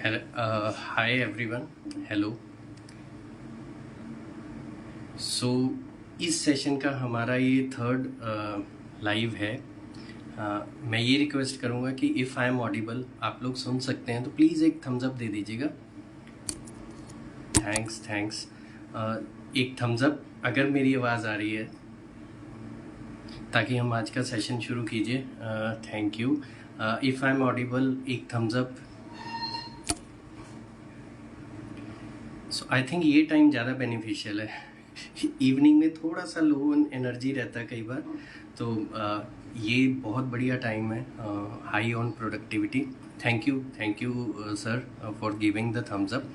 Hi everyone, hello. सो इस session का हमारा ये थर्ड लाइव है। मैं ये रिक्वेस्ट करूँगा कि इफ़ आई एम ऑडिबल, आप लोग सुन सकते हैं तो प्लीज़ एक थम्स अप दे दीजिएगा। थैंक्स। एक थम्स अप अगर मेरी आवाज़ आ रही है, ताकि हम आज का सेशन शुरू कीजिए। Thank you. If I am audible, एक thumbs up. So I think ये टाइम ज़्यादा बेनिफिशियल है। इवनिंग में थोड़ा सा लो एनर्जी रहता है कई बार, तो ये बहुत बढ़िया टाइम है, high on productivity. Thank you sir for giving the thumbs up.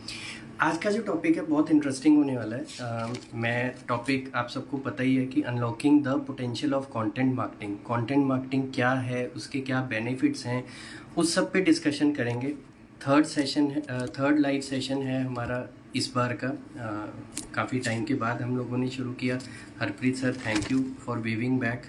आज का जो टॉपिक है बहुत इंटरेस्टिंग होने वाला है। मैं टॉपिक आप सबको पता ही है कि unlocking the potential of content marketing. Content marketing क्या है, उसके क्या बेनिफिट्स हैं, उस सब पे डिस्कशन करेंगे। थर्ड लाइव सेशन है हमारा इस बार का। काफ़ी टाइम के बाद हम लोगों ने शुरू किया। Harpreet sir, thank you for waving back.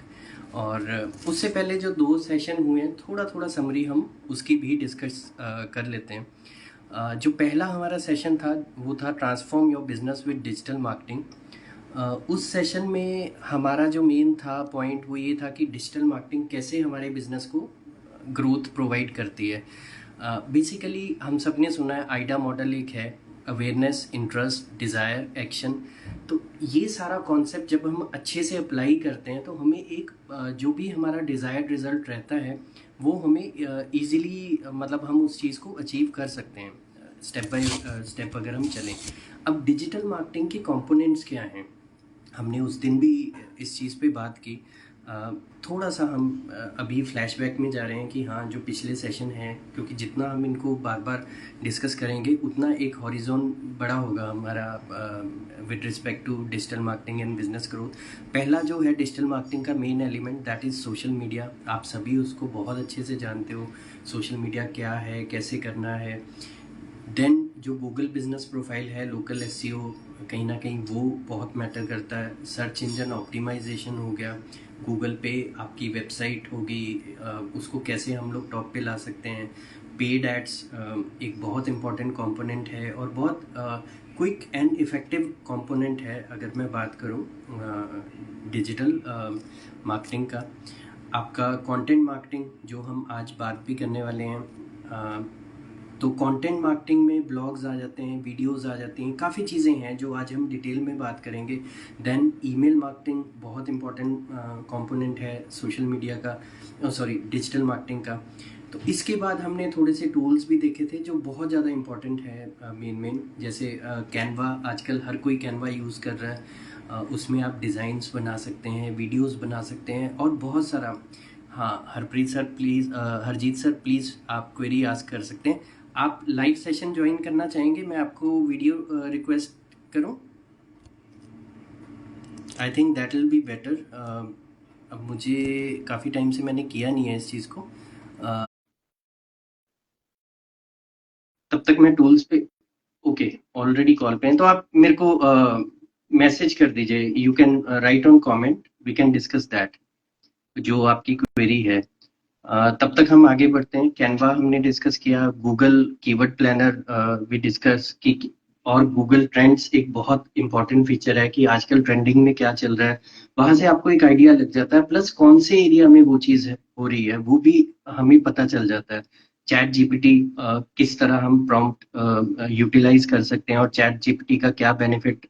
और उससे पहले जो 2 सेशन हुए हैं, थोड़ा समरी हम उसकी भी डिस्कस कर लेते हैं। जो पहला हमारा सेशन था वो था transform your business with digital marketing. उस सेशन में हमारा जो मेन था पॉइंट वो ये था कि डिजिटल मार्केटिंग कैसे हमारे बिजनेस को ग्रोथ प्रोवाइड करती है। बेसिकली हम सब ने सुना है आइडा मॉडल एक है, अवेयरनेस, इंटरेस्ट, डिज़ायर, एक्शन। तो ये सारा कॉन्सेप्ट जब हम अच्छे से अप्लाई करते हैं तो हमें एक जो भी हमारा डिज़ायर्ड रिजल्ट रहता है वो हमें ईज़िली मतलब हम उस चीज़ को अचीव कर सकते हैं स्टेप बाय स्टेप अगर हम चलें। अब डिजिटल मार्केटिंग के कंपोनेंट्स क्या हैं, हमने उस दिन भी इस चीज़ पे बात की। थोड़ा सा हम अभी फ्लैशबैक में जा रहे हैं कि हाँ, जो पिछले सेशन हैं, क्योंकि जितना हम इनको बार बार डिस्कस करेंगे उतना एक हॉरिजॉन बड़ा होगा हमारा with respect to digital marketing and business growth. पहला जो है डिजिटल मार्केटिंग का main element, that is social media. आप सभी उसको बहुत अच्छे से जानते हो, सोशल मीडिया क्या है, कैसे करना है। देन जो गूगल बिजनेस प्रोफाइल है, लोकल एसईओ, कहीं ना कहीं वो बहुत मैटर करता है। सर्च इंजन ऑप्टिमाइजेशन हो गया, गूगल पे आपकी वेबसाइट होगी, उसको कैसे हम लोग टॉप पे ला सकते हैं। पेड एड्स एक बहुत इम्पॉर्टेंट कंपोनेंट है और बहुत क्विक एंड इफ़ेक्टिव कंपोनेंट है अगर मैं बात करूँ डिजिटल मार्केटिंग का। आपका कंटेंट मार्केटिंग जो हम आज बात भी करने वाले हैं। तो कंटेंट मार्केटिंग में ब्लॉग्स आ जाते हैं, वीडियोस आ जाती हैं, काफ़ी चीज़ें हैं जो आज हम डिटेल में बात करेंगे। देन ईमेल मार्केटिंग बहुत इंपॉर्टेंट कंपोनेंट है सोशल मीडिया का, सॉरी डिजिटल मार्केटिंग का। तो इसके बाद हमने थोड़े से टूल्स भी देखे थे जो बहुत ज़्यादा इंपॉर्टेंट है। मेन जैसे कैनवा, आजकल हर कोई कैनवा यूज़ कर रहा है। उसमें आप डिज़ाइंस बना सकते हैं, वीडियोस बना सकते हैं और बहुत सारा। हाँ, Harpreet sir please, Harjeet sir please आप क्वेरी आस्क कर सकते हैं। आप लाइव सेशन ज्वाइन करना चाहेंगे, मैं आपको वीडियो रिक्वेस्ट करूं? I think that will be better. अब मुझे काफ़ी टाइम से मैंने किया नहीं है इस चीज़ को। तब तक मैं टूल्स पे, ओके, ऑलरेडी कॉल पे हैं तो आप मेरे को मैसेज कर दीजिए। You can write on comment, we can discuss that जो आपकी क्वेरी है। तब तक हम आगे बढ़ते हैं। कैनवा हमने डिस्कस किया, गूगल कीवर्ड प्लानर भी डिस्कस की, और गूगल ट्रेंड्स एक बहुत इंपॉर्टेंट फीचर है कि आजकल ट्रेंडिंग में क्या चल रहा है, वहां से आपको एक आइडिया लग जाता है। प्लस कौन से एरिया में वो चीज हो रही है वो भी हमें पता चल जाता है। चैट जीपीटी किस तरह हम प्रॉम्प्ट यूटिलाइज कर सकते हैं और चैट जीपीटी का क्या बेनिफिट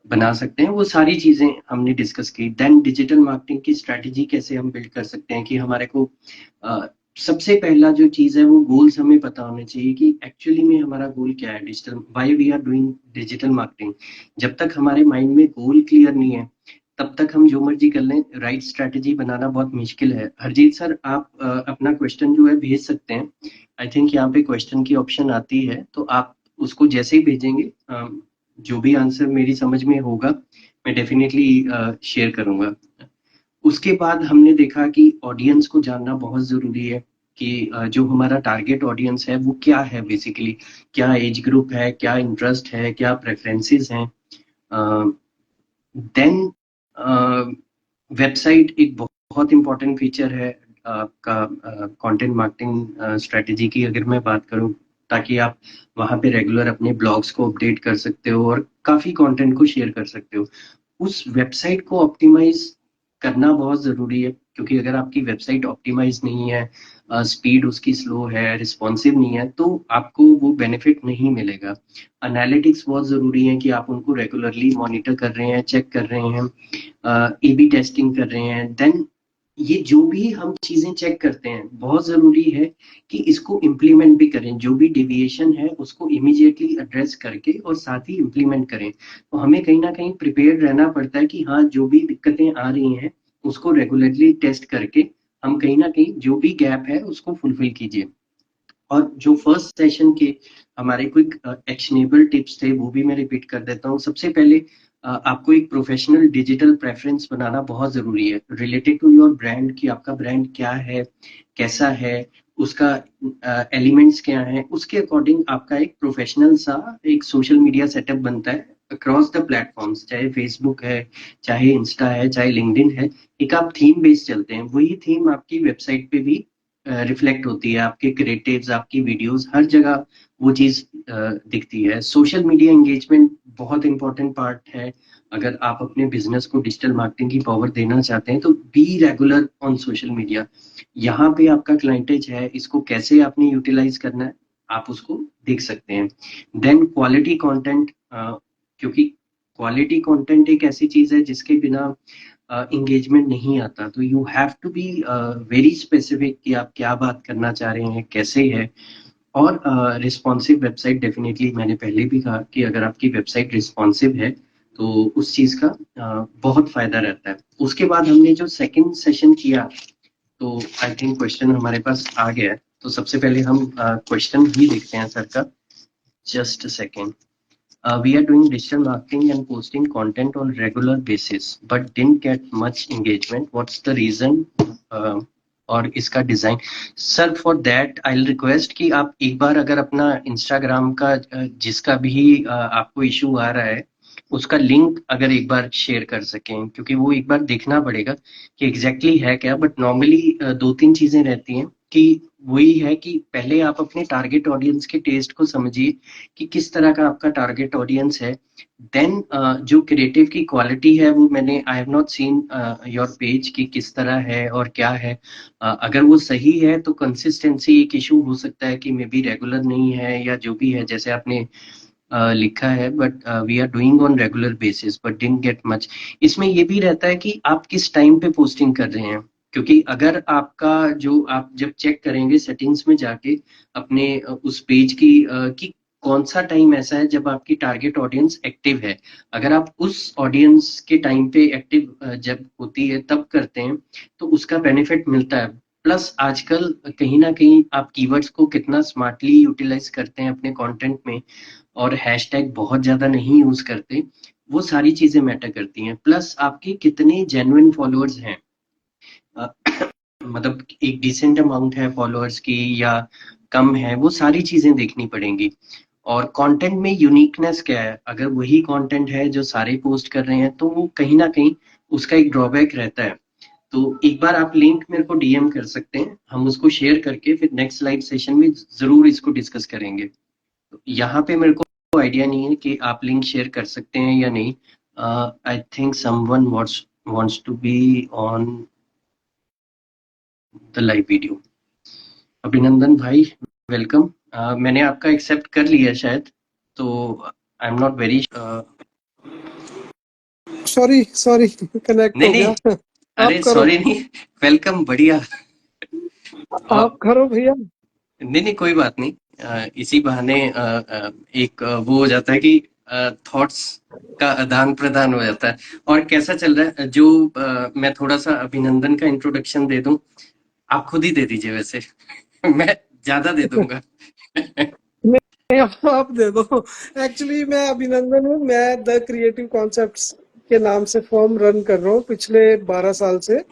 बना सकते हैं, वो सारी चीजें हमने डिस्कस की। देन डिजिटल मार्केटिंग की स्ट्रेटेजी कैसे हम बिल्ड कर सकते हैं कि हमारे को सबसे पहला जो चीज है वो गोल्स हमें पता होने चाहिए कि एक्चुअली में हमारा गोल क्या है, digital why we are doing digital marketing. जब तक हमारे माइंड में गोल क्लियर नहीं है तब तक हम जो मर्जी कर लें, राइट स्ट्रेटेजी बनाना बहुत मुश्किल है। हरजीत सर, आप अपना क्वेश्चन जो है भेज सकते हैं। आई थिंक यहाँ पे क्वेश्चन की ऑप्शन आती है, तो आप उसको जैसे ही भेजेंगे, जो भी आंसर मेरी समझ में होगा मैं डेफिनेटली शेयर करूंगा। उसके बाद हमने देखा कि ऑडियंस को जानना बहुत जरूरी है कि जो हमारा टारगेट ऑडियंस है वो क्या है, बेसिकली क्या एज ग्रुप है, क्या इंटरेस्ट है, क्या प्रेफरेंसेस हैं। देन वेबसाइट एक बहुत इंपॉर्टेंट फीचर है आपका कंटेंट मार्केटिंग स्ट्रेटेजी की अगर मैं बात करूं। ताकि आप वहां पे रेगुलर अपने ब्लॉग्स को अपडेट कर सकते हो और काफी कंटेंट को शेयर कर सकते हो। उस वेबसाइट को ऑप्टिमाइज करना बहुत जरूरी है, क्योंकि अगर आपकी वेबसाइट ऑप्टिमाइज नहीं है, स्पीड उसकी स्लो है, रिस्पॉन्सिव नहीं है, तो आपको वो बेनिफिट नहीं मिलेगा। एनालिटिक्स बहुत जरूरी है कि आप उनको रेगुलरली मॉनिटर कर रहे हैं, चेक कर रहे हैं, ए बी टेस्टिंग कर रहे हैं। देन ये जो भी हम चीजें चेक करते हैं, बहुत जरूरी है कि इसको इम्प्लीमेंट भी करें। जो भी डेविएशन है उसको इमीडिएटली एड्रेस करके और साथ ही इम्प्लीमेंट करें। तो हमें कहीं ना कहीं प्रिपेयर रहना पड़ता है कि हाँ, जो भी दिक्कतें आ रही हैं उसको रेगुलरली टेस्ट करके हम कहीं ना कहीं जो भी गैप है उसको फुलफिल कीजिए। और जो फर्स्ट सेशन के हमारे क्विक एक्शनेबल टिप्स थे वो भी मैं रिपीट कर देता हूँ। सबसे पहले आपको एक प्रोफेशनल डिजिटल प्रेफरेंस बनाना बहुत जरूरी है, रिलेटेड टू योर ब्रांड, कि आपका ब्रांड क्या है, कैसा है, उसका एलिमेंट्स क्या है। उसके अकॉर्डिंग आपका एक प्रोफेशनल सा एक सोशल मीडिया सेटअप बनता है अक्रॉस द प्लेटफॉर्म्स, चाहे फेसबुक है, चाहे इंस्टा है, चाहे लिंक्डइन है। एक आप थीम बेस्ड चलते हैं, वही थीम आपकी वेबसाइट पे भी रिफ्लेक्ट होती है। आपके क्रिएटिव्स, आपकी वीडियोस, हर जगह वो चीज दिखती है। सोशल मीडिया एंगेजमेंट बहुत इंपॉर्टेंट पार्ट है। अगर आप अपने बिजनेस को डिजिटल मार्केटिंग की पावर देना चाहते हैं तो be regular on social media. यहाँ पे आपका क्लाइंटेज है, इसको कैसे आपने यूटिलाइज करना है आप उसको देख सकते हैं। देन क्वालिटी कंटेंट, क्योंकि क्वालिटी कंटेंट एक ऐसी चीज है जिसके बिना इंगेजमेंट नहीं आता। तो you have to be very specific कि आप क्या बात करना चाह रहे हैं, कैसे है। और रिस्पॉन्सिव वेबसाइट, डेफिनेटली मैंने पहले भी कहा कि अगर आपकी वेबसाइट रिस्पॉन्सिव है तो उस चीज का बहुत फायदा रहता है। उसके बाद हमने जो सेकंड सेशन किया, तो आई थिंक क्वेश्चन हमारे पास आ गया है। तो सबसे पहले हम क्वेश्चन ही देखते हैं सर का। Just a second. We are doing digital marketing and posting content on regular basis, but didn't get much engagement. What's the reason? और इसका design, sir for that I request कि आप एक बार अगर अपना इंस्टाग्राम का जिसका भी आपको इशू आ रहा है उसका लिंक अगर एक बार शेयर कर सकें, क्योंकि वो एक बार देखना पड़ेगा कि एग्जैक्टली है क्या। बट नॉर्मली दो तीन चीजें रहती हैं कि वही है कि पहले आप अपने टारगेट ऑडियंस के टेस्ट को समझिए कि किस तरह का आपका टारगेट ऑडियंस है। देन जो क्रिएटिव की क्वालिटी है वो मैंने I have not seen your page कि किस तरह है और क्या है। अगर वो सही है तो कंसिस्टेंसी एक इशू हो सकता है कि मे बी रेगुलर नहीं है या जो भी है, जैसे आपने लिखा है। But we are doing on regular basis but didn't get much. इसमें ये भी रहता है कि आप किस टाइम पे पोस्टिंग कर रहे हैं, क्योंकि अगर आपका जो आप जब चेक करेंगे सेटिंग्स में जाके अपने उस पेज की कि कौन सा टाइम ऐसा है जब आपकी टारगेट ऑडियंस एक्टिव है। अगर आप उस ऑडियंस के टाइम पे एक्टिव जब होती है तब करते हैं तो उसका बेनिफिट मिलता है। प्लस आजकल कहीं ना कहीं आप कीवर्ड्स को कितना स्मार्टली यूटिलाइज करते हैं अपने कंटेंट में और हैशटैग बहुत ज्यादा नहीं यूज करते, वो सारी चीजें मैटर करती हैं। प्लस आपके कितने जेन्युइन फॉलोअर्स हैं, अ, मतलब एक डिसेंट अमाउंट है फॉलोअर्स की या कम है, वो सारी चीजें देखनी पड़ेंगी। और कंटेंट में यूनिकनेस क्या है, अगर वही कंटेंट है जो सारे पोस्ट कर रहे हैं तो वो कहीं ना कहीं उसका एक ड्रॉबैक रहता है। तो एक बार आप लिंक मेरे को डीएम कर सकते हैं, हम उसको शेयर करके फिर नेक्स्ट स्लाइड सेशन में जरूर इसको डिस्कस करेंगे। तो यहाँ पे मेरे को आइडिया नहीं है कि आप लिंक शेयर कर सकते हैं या नहीं। I think someone wants to be on the live video. Abhinandan भाई, वेलकम। मैंने आपका एक्सेप्ट कर लिया शायद, तो I am not very. Sorry sorry connect नहीं हो नहीं, गया। आप अरे करो, सॉरी नहीं, वेलकम, बढ़िया। आप और करो भैया। नहीं नहीं, कोई बात नहीं। इसी बहाने एक वो हो जाता है कि थॉट्स का आदान प्रदान हो जाता है। और कैसा चल रहा है जो मैं थोड़ा सा अभिनंदन का इंट्रोडक्शन दे दूं, आप खुद ही दे दीजिए वैसे। मैं ज्यादा दे दूंगा। नहीं, आप दे दो। एक्चुअली मैं अभिनंदन हूँ, मैं द क्रिएटिव कॉन्सेप्ट्स के नाम से फॉर्म रन कर रहा हूँ पिछले 12 साल से।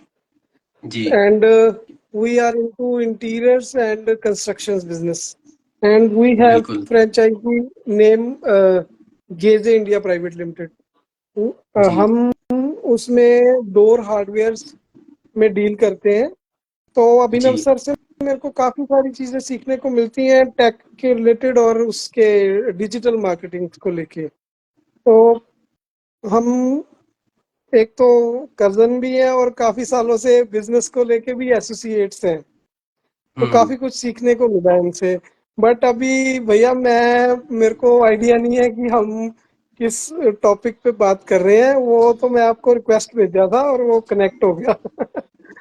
जी and we are into interiors and constructions business and we have बिल्कुल। फ्रेंचाइजी नेम गेजे इंडिया प्राइवेट लिमिटेड। जी हम उसमें डोर हार्डवेयर में डील करते हैं। तो जी अभिनव सर से मेरे को काफी सारी चीजें सीखने को मिलती हैं टेक के रिलेटेड और उसके डिजिटल मार्केटिंग को लेके। तो हम एक तो कजन भी है और काफी सालों से बिजनेस को लेके भी एसोसिएट्स हैं, तो हम्म। काफी कुछ सीखने को मिला है इनसे। बट अभी भैया मैं मेरे को आइडिया नहीं है कि हम किस टॉपिक पे बात कर रहे हैं, वो तो मैं आपको रिक्वेस्ट भेजा था और वो कनेक्ट हो गया।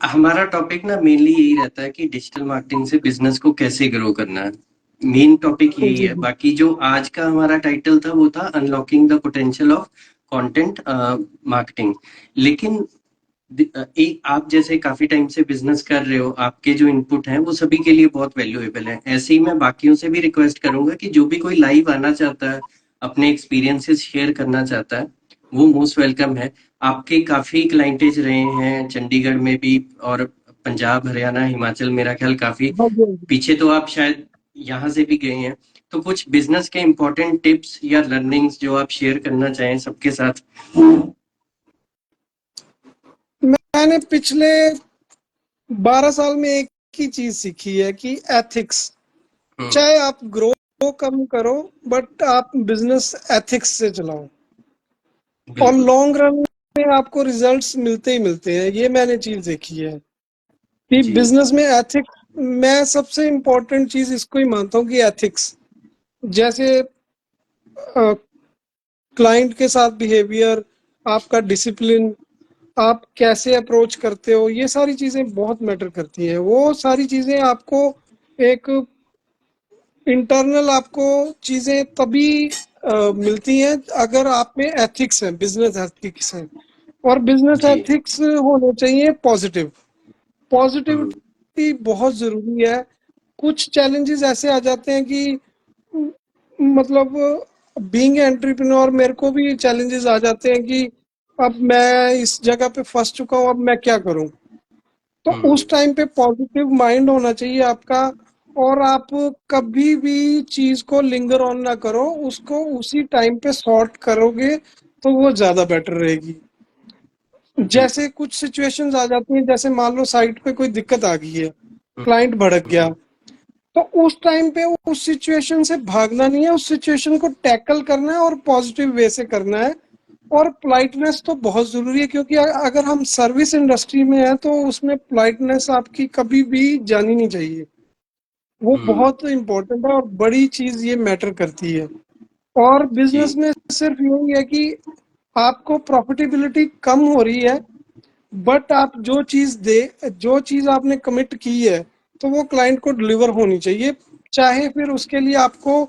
हमारा टॉपिक ना मेनली यही रहता है कि डिजिटल मार्केटिंग से बिजनेस को कैसे ग्रो करना है। मेन टॉपिक यही जी है। जी। बाकी जो आज का हमारा टाइटल था वो था unlocking the potential of content marketing. लेकिन एक आप जैसे काफी टाइम से बिजनेस कर रहे हो, आपके जो इनपुट हैं वो सभी के लिए बहुत वैल्यूएबल है। ऐसे ही मैं बाकियों से भी रिक्वेस्ट करूंगा कि जो भी कोई लाइव आना चाहता है, अपने एक्सपीरियंसेस शेयर करना चाहता है, वो मोस्ट वेलकम है। आपके काफी क्लाइंटेज रहे हैं चंडीगढ़ में भी, और पंजाब, हरियाणा, हिमाचल, मेरा ख्याल काफी हाँ जी हाँ जी। पीछे तो आप शायद यहाँ से भी गए हैं। तो कुछ बिजनेस के इंपॉर्टेंट टिप्स या लर्निंग्स जो आप शेयर करना चाहें सबके साथ। मैंने पिछले 12 साल में एक ही चीज सीखी है कि एथिक्स, हम्म। चाहे आप ग्रो कम करो बट आप बिजनेस एथिक्स से चलाओ और बिल्कुल। लॉन्ग रन में आपको रिजल्ट्स मिलते ही मिलते हैं। ये मैंने चीज देखी है कि जी। बिजनेस में एथिक्स, मैं सबसे इम्पोर्टेंट चीज इसको ही मानता हूँ कि एथिक्स, जैसे क्लाइंट के साथ बिहेवियर, आपका डिसिप्लिन, आप कैसे अप्रोच करते हो, ये सारी चीजें बहुत मैटर करती हैं। वो सारी चीजें आपको एक इंटरनल आपको चीजें तभी मिलती हैं अगर आप में एथिक्स है, बिजनेस एथिक्स है। और बिजनेस जी। एथिक्स होने चाहिए पॉजिटिव। हम्म। पॉजिटिविटी बहुत जरूरी है। कुछ चैलेंजेस ऐसे आ जाते हैं कि मतलब बीइंग एंटरप्रेन्योर मेरे को भी चैलेंजेस आ जाते हैं कि अब मैं इस जगह पे फंस चुका हूँ, अब मैं क्या करूँ। तो हम्म। उस टाइम पे पॉजिटिव माइंड होना चाहिए आपका, और आप कभी भी चीज को लिंगर ऑन ना करो, उसको उसी टाइम पे सॉर्ट करोगे तो वो ज्यादा बेटर रहेगी। जी। जैसे कुछ सिचुएशंस आ जाती हैं, जैसे मान लो साइट पे कोई दिक्कत आ गई है, हम्म। क्लाइंट भड़क गया, हम्म। तो उस टाइम पे उस सिचुएशन से भागना नहीं है, उस सिचुएशन को टैकल करना है और पॉजिटिव वे से करना है। और पोलाइटनेस तो बहुत जरूरी है, क्योंकि अगर हम सर्विस इंडस्ट्री में हैं तो उसमें पोलाइटनेस आपकी कभी भी जानी नहीं चाहिए। वो हम्म। बहुत इम्पोर्टेंट है और बड़ी चीज ये मैटर करती है। और बिजनेस जी। में सिर्फ यही है कि आपको प्रॉफिटेबिलिटी कम हो रही है, बट आप जो चीज आपने कमिट की है तो वो क्लाइंट को डिलीवर होनी चाहिए, चाहे फिर उसके लिए आपको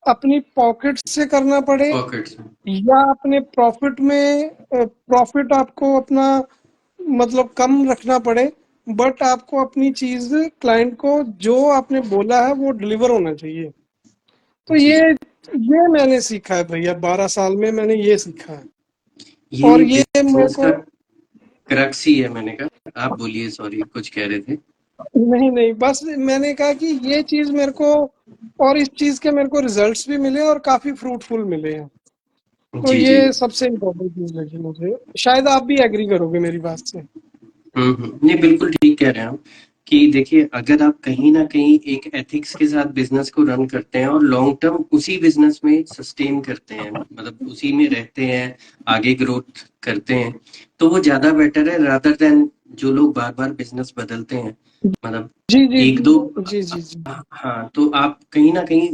अपनी पॉकेट से करना पड़े पॉकेट्स में। या अपने प्रॉफिट में, प्रॉफिट आपको अपना मतलब कम रखना पड़े, बट आपको अपनी चीज क्लाइंट को जो आपने बोला है वो डिलीवर होना चाहिए। तो जी। ये मैंने सीखा है भैया, 12 साल में मैंने ये सीखा है। और ये ये मेरे बिजनेस को, का क्रक्स ही है। मैंने कहा आप बोलिए, सॉरी कुछ कह रहे थे। नहीं नहीं, बस मैंने कहा कि ये चीज मेरे को, और इस चीज के मेरे को रिजल्ट्स भी मिले और काफी फ्रूटफुल मिले हैं। तो जी जी। ये सबसे इम्पोर्टेंट चीज लगी मुझे, शायद आप भी एग्री करोगे मेरी बात से। नहीं, बिल्कुल ठीक कह रहे हैं आप कि देखिए, अगर आप कहीं ना कहीं एक एथिक्स के साथ बिजनेस को रन करते हैं और लॉन्ग टर्म उसी बिजनेस में सस्टेन करते हैं, मतलब उसी में रहते हैं, आगे ग्रोथ करते हैं, तो वो ज्यादा बेटर है रादर देन जो लोग बार बार बिजनेस बदलते हैं। मतलब जी जी एक जी दो। जी जी जी। हाँ, तो आप कहीं ना कहीं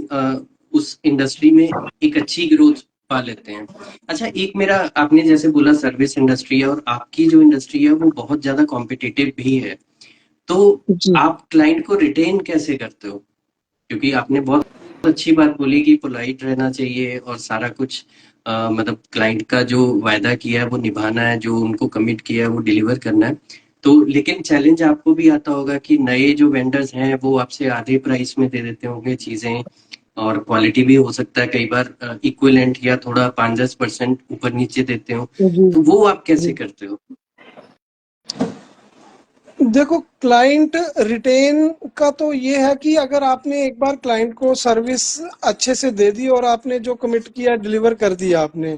उस इंडस्ट्री में एक अच्छी ग्रोथ पा लेते हैं। अच्छा, एक मेरा, आपने जैसे बोला सर्विस इंडस्ट्री है और आपकी जो इंडस्ट्री है वो बहुत ज्यादा कॉम्पिटिटिव भी है, तो जी आप क्लाइंट को रिटेन कैसे करते हो? क्योंकि आपने बहुत अच्छी बात बोली कि पोलाइट रहना चाहिए और सारा कुछ मतलब क्लाइंट का जो वायदा किया है वो निभाना है, जो उनको कमिट किया है वो डिलीवर करना है। तो लेकिन चैलेंज आपको भी आता होगा कि नए जो वेंडर्स हैं वो आपसे आधे प्राइस में दे देते होंगे चीजें, और क्वालिटी भी हो सकता है कई बार इक्विवेलेंट या थोड़ा 5-10% ऊपर नीचे देते हो। जी तो वो आप कैसे जी। करते हो? देखो, क्लाइंट रिटेन का तो ये है कि अगर आपने एक बार क्लाइंट को सर्विस अच्छे से दे दी और आपने जो कमिट किया डिलीवर कर दिया आपने,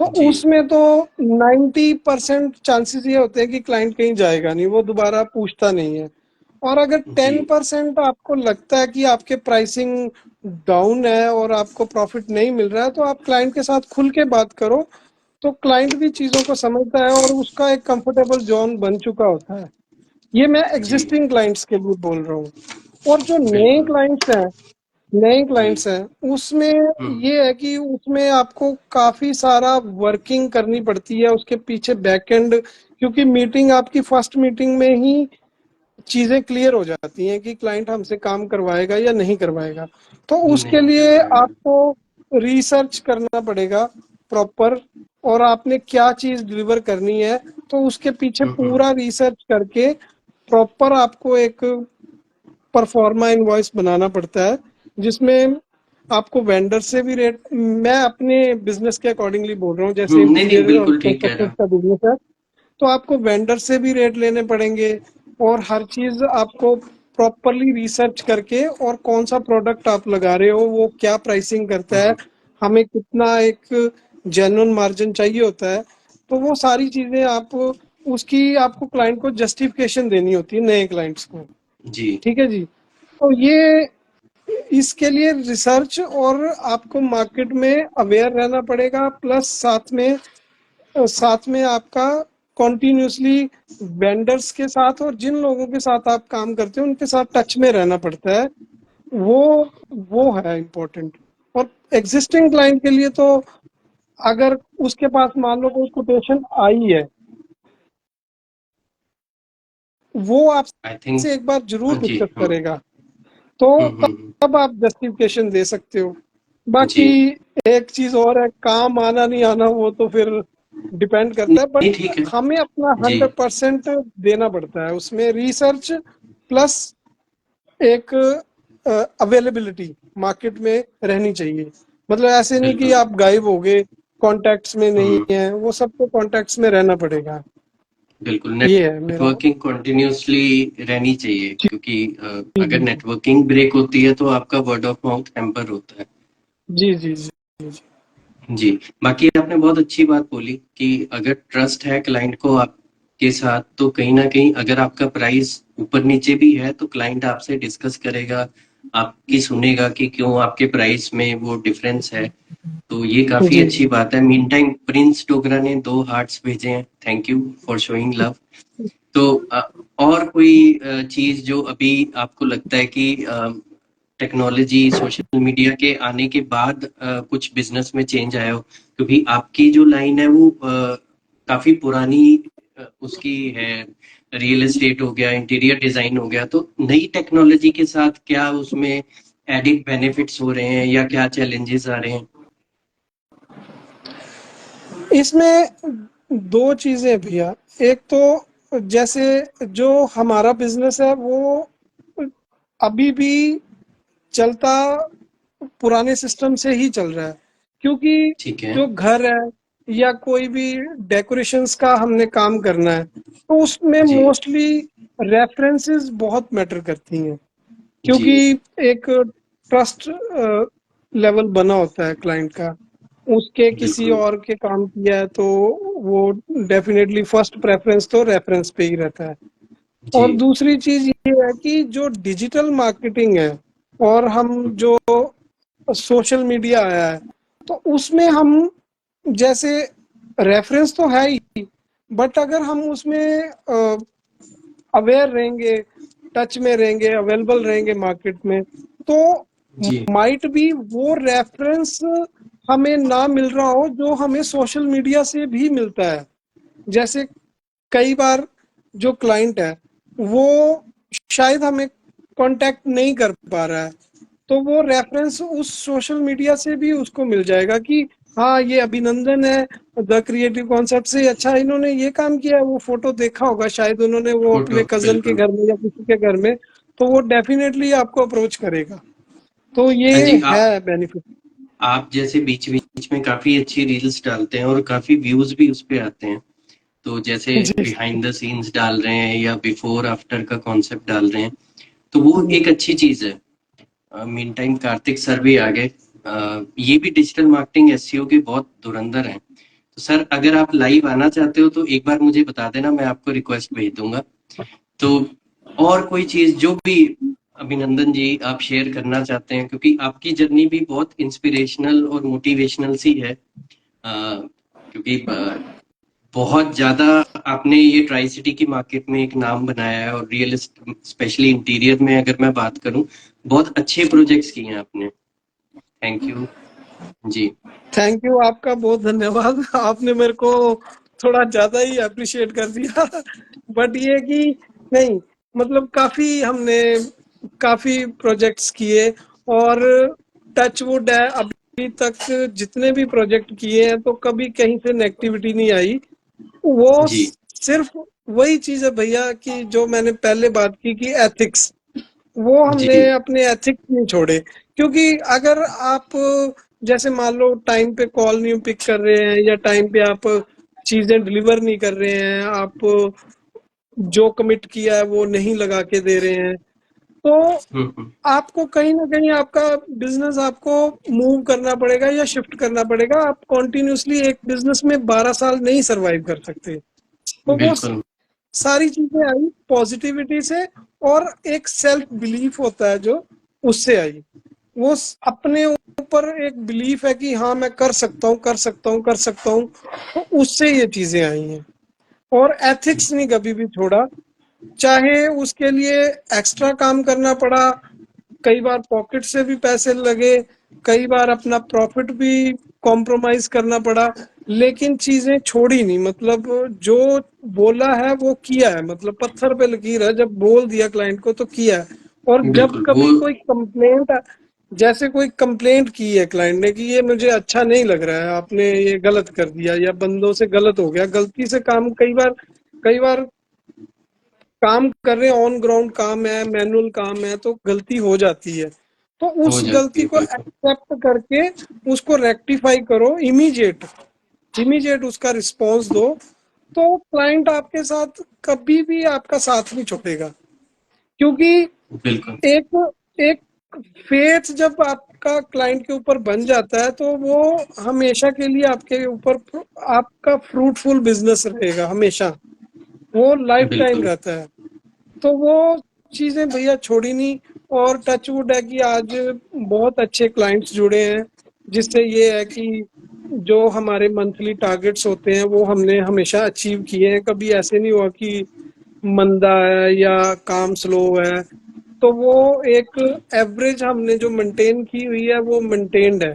तो जी। उसमें तो 90% चांसेस ये होते हैं कि क्लाइंट कहीं जाएगा नहीं, वो दोबारा पूछता नहीं है। और अगर जी। 10% आपको लगता है कि आपके प्राइसिंग डाउन है और आपको प्रॉफिट नहीं मिल रहा है, तो आप क्लाइंट के साथ खुल के बात करो, तो क्लाइंट भी चीज़ों को समझता है और उसका एक कंफर्टेबल जोन बन चुका होता है। ये मैं जी। एग्जिस्टिंग क्लाइंट्स के लिए बोल रहा हूँ। और जो बिल्कुल। नए जी। क्लाइंट्स हैं, उसमें हम्म। ये है कि उसमें आपको काफ़ी सारा वर्किंग करनी पड़ती है उसके पीछे बैकएंड, क्योंकि मीटिंग आपकी फर्स्ट मीटिंग में ही चीजें क्लियर हो जाती हैं कि क्लाइंट हमसे काम करवाएगा या नहीं करवाएगा। तो उसके नहीं लिए करवाएगा। आपको रिसर्च करना पड़ेगा प्रॉपर, और आपने क्या चीज डिलीवर करनी है, तो उसके पीछे हम्म। पूरा रिसर्च करके प्रॉपर आपको एक परफॉर्मा इनवॉइस बनाना पड़ता है, जिसमें आपको वेंडर से भी रेट, मैं अपने बिजनेस के अकॉर्डिंगली बोल रहा हूँ, जैसे नहीं नहीं, इंटीरियर और बिल्कुल ठीक कह रहे कंस्ट्रक्शन हो। का बिजनेस है, तो आपको वेंडर से भी रेट लेने पड़ेंगे, और हर चीज आपको प्रॉपरली रिसर्च करके, और कौन सा प्रोडक्ट आप लगा रहे हो वो क्या प्राइसिंग करता है, हम्म। हमें कितना एक जेन्युइन मार्जिन चाहिए होता है, तो वो सारी चीजें आप उसकी आपको क्लाइंट को जस्टिफिकेशन देनी होती है, नए क्लाइंट्स को। जी। ठीक है जी। तो ये इसके लिए रिसर्च और आपको मार्केट में अवेयर रहना पड़ेगा, प्लस साथ में आपका कॉन्टिन्यूसली वेंडर्स के साथ और जिन लोगों के साथ आप काम करते हो उनके साथ टच में रहना पड़ता है। वो वो है इम्पोर्टेंट। और एग्जिस्टिंग क्लाइंट के लिए तो, अगर उसके पास मान लो कोई कोटेशन आई है, वो आई थिंक। आपसे एक बार जरूर जी। डिस्कस हम्म। करेगा, तो हम्म। तब आप जस्टिफिकेशन दे सकते हो। जी। बाकी एक चीज और है, काम आना नहीं आना वो तो फिर डिपेंड करता है, बट नहीं ठीक है। हमें अपना जी। 100% देना पड़ता है उसमें, रिसर्च प्लस एक अवेलेबिलिटी मार्केट में रहनी चाहिए। मतलब ऐसे नहीं कि बिल्कुल। आप गायब हो गए, कॉन्टैक्ट्स में नहीं हम्म। है, वो सबको कॉन्टैक्ट्स में रहना पड़ेगा। बिल्कुल, ये है मेरा। नेटवर्किंग कंटिन्यूअसली रहनी चाहिए, जी क्योंकि जी अगर जी नेटवर्किंग ब्रेक होती है तो आपका वर्ड ऑफ माउथ हैम्पर होता है। जी जी जी जी जी। जी। बाकी आपने बहुत अच्छी बात बोली कि अगर ट्रस्ट है क्लाइंट को आपके साथ, तो कहीं ना कहीं अगर आपका प्राइस ऊपर नीचे भी है तो क्लाइंट आपसे डिस्कस करेगा, आपकी सुनेगा कि क्यों आपके प्राइस में वो डिफरेंस है। तो ये काफी जी अच्छी जी। बात है। मीन टाइम प्रिंस डोगरा ने 2 हार्ट्स भेजे हैं, thank you for showing love. तो और कोई चीज जो अभी आपको लगता है कि टेक्नोलॉजी सोशल मीडिया के आने के बाद कुछ बिजनेस में चेंज आया हो, क्योंकि आपकी जो लाइन है वो काफी पुरानी उसकी है, रियल एस्टेट हो गया, इंटीरियर डिजाइन हो गया, तो नई टेक्नोलॉजी के साथ क्या उसमें एडिड बेनिफिट्स हो रहे हैं या क्या चैलेंजेस आ रहे हैं? इसमें दो चीजें भैया। एक तो जैसे जो हमारा बिजनेस है वो अभी भी चलता पुराने सिस्टम से ही चल रहा है, क्योंकि ठीक है। जो घर है या कोई भी डेकोरेशंस का हमने काम करना है, तो उसमें जी। मोस्टली रेफरेंसेस बहुत मैटर करती हैं, जी। क्योंकि एक ट्रस्ट लेवल बना होता है क्लाइंट का, उसके किसी बिल्कुल। और के काम किया है तो वो डेफिनेटली फर्स्ट प्रेफरेंस तो रेफरेंस पे ही रहता है। जी। और दूसरी चीज ये है कि जो डिजिटल मार्केटिंग है और हम जो सोशल मीडिया आया है, तो उसमें हम जैसे रेफरेंस तो है ही, बट अगर हम उसमें अवेयर रहेंगे, टच में रहेंगे, अवेलेबल रहेंगे मार्केट में, तो जी। माइट भी वो रेफरेंस हमें ना मिल रहा हो जो हमें सोशल मीडिया से भी मिलता है। जैसे कई बार जो क्लाइंट है वो शायद हमें कांटेक्ट नहीं कर पा रहा है, तो वो रेफरेंस उस सोशल मीडिया से भी उसको मिल जाएगा कि हाँ ये अभिनंदन है, द क्रिएटिव कॉन्सेप्ट से अच्छा इन्होंने ये काम किया है, वो फोटो देखा होगा शायद उन्होंने वो फोटो अपने कजन के बिल्कुल। घर में या किसी के घर में, तो वो डेफिनेटली आपको अप्रोच करेगा। तो हाँ ये जी। है बेनिफिट। आप जैसे बीच बीच में काफी अच्छी रील्स डालते हैं और काफी व्यूज भी उस पे आते हैं, तो जैसे जी बिहाइंड द सीन्स डाल रहे हैं या बिफोर आफ्टर का कॉन्सेप्ट डाल रहे हैं, तो वो जी एक अच्छी चीज है। मीन टाइम कार्तिक सर भी आ गए। ये भी डिजिटल मार्केटिंग एसईओ के बहुत धुरंधर हैं। तो सर अगर आप लाइव आना चाहते हो तो एक बार मुझे बता देना, मैं आपको रिक्वेस्ट भेज दूंगा। तो और कोई चीज जो भी अभिनंदन जी आप शेयर करना चाहते हैं, क्योंकि आपकी जर्नी भी बहुत इंस्पिरेशनल और मोटिवेशनल सी है। क्योंकि बहुत ज्यादा आपने ये ट्राई सिटी की मार्केट में एक नाम बनाया है, और रियल स्पेशली इंटीरियर में अगर मैं बात करूं, बहुत अच्छे प्रोजेक्ट्स किए हैं आपने। थैंक यू जी। थैंक यू, आपका बहुत धन्यवाद। आपने मेरे को थोड़ा ज्यादा ही अप्रिशिएट कर दिया। बट ये कि नहीं, मतलब काफी हमने काफी प्रोजेक्ट्स किए, और टच वुड है, अभी तक जितने भी प्रोजेक्ट किए हैं तो कभी कहीं से नेगेटिविटी नहीं आई। वो जी सिर्फ वही चीज है भैया कि जो मैंने पहले बात की कि एथिक्स, वो हमने जी। अपने एथिक्स नहीं छोड़े। क्योंकि अगर आप जैसे मान लो टाइम पे कॉल नहीं पिक कर रहे हैं, या टाइम पे आप चीजें डिलीवर नहीं कर रहे हैं, आप जो कमिट किया है वो नहीं लगा के दे रहे हैं, तो हम्म। आपको कहीं ना कहीं आपका बिजनेस आपको मूव करना पड़ेगा या शिफ्ट करना पड़ेगा। आप कॉन्टिन्यूसली एक बिजनेस में 12 साल नहीं सरवाइव कर सकते। तो वो बिल्कुल सारी चीजें आई पॉजिटिविटी से, और एक सेल्फ बिलीफ होता है जो उससे आई। वो अपने ऊपर एक बिलीफ है कि हाँ मैं कर सकता हूँ, कर सकता हूँ, कर सकता हूँ, तो उससे ये चीजें आई हैं। और एथिक्स नहीं कभी भी छोड़ा, चाहे उसके लिए एक्स्ट्रा काम करना पड़ा, कई बार पॉकेट से भी पैसे लगे, कई बार अपना प्रॉफिट भी कॉम्प्रोमाइज करना पड़ा, लेकिन चीजें छोड़ी नहीं। मतलब जो बोला है वो किया है, मतलब पत्थर पे लकीर है, जब बोल दिया क्लाइंट को तो किया है। और जब बिल्कुल वो कभी कोई कंप्लेंट, जैसे कोई कंप्लेंट की है क्लाइंट ने कि ये मुझे अच्छा नहीं लग रहा है, आपने ये गलत कर दिया, या बंदों से गलत हो गया, गलती से काम, कई बार काम कर रहे हैं, ऑन ग्राउंड काम है, मैनुअल काम है, तो गलती हो जाती है। तो हो उस जाती गलती है को बिल्कुल। एक्सेप्ट करके उसको रेक्टिफाई करो, इमीडिएट इमीडिएट उसका रिस्पॉन्स दो, तो क्लाइंट आपके साथ कभी भी आपका साथ नहीं छोड़ेगा। क्योंकि बिल्कुल एक एक फेथ जब आपका क्लाइंट के ऊपर बन जाता है, तो वो हमेशा के लिए आपके ऊपर आपका फ्रूटफुल बिजनेस रहेगा हमेशा, वो लाइफ टाइम बिल्कुल। रहता है। तो वो चीजें भैया छोड़ी नहीं। और टच वुड है कि आज बहुत अच्छे क्लाइंट्स जुड़े हैं, जिससे ये है कि जो हमारे मंथली टारगेट्स होते हैं वो हमने हमेशा अचीव किए हैं। कभी ऐसे नहीं हुआ कि मंदा है या काम स्लो है। तो वो एक एवरेज हमने जो मेंटेन की हुई है वो मेंटेन्ड है।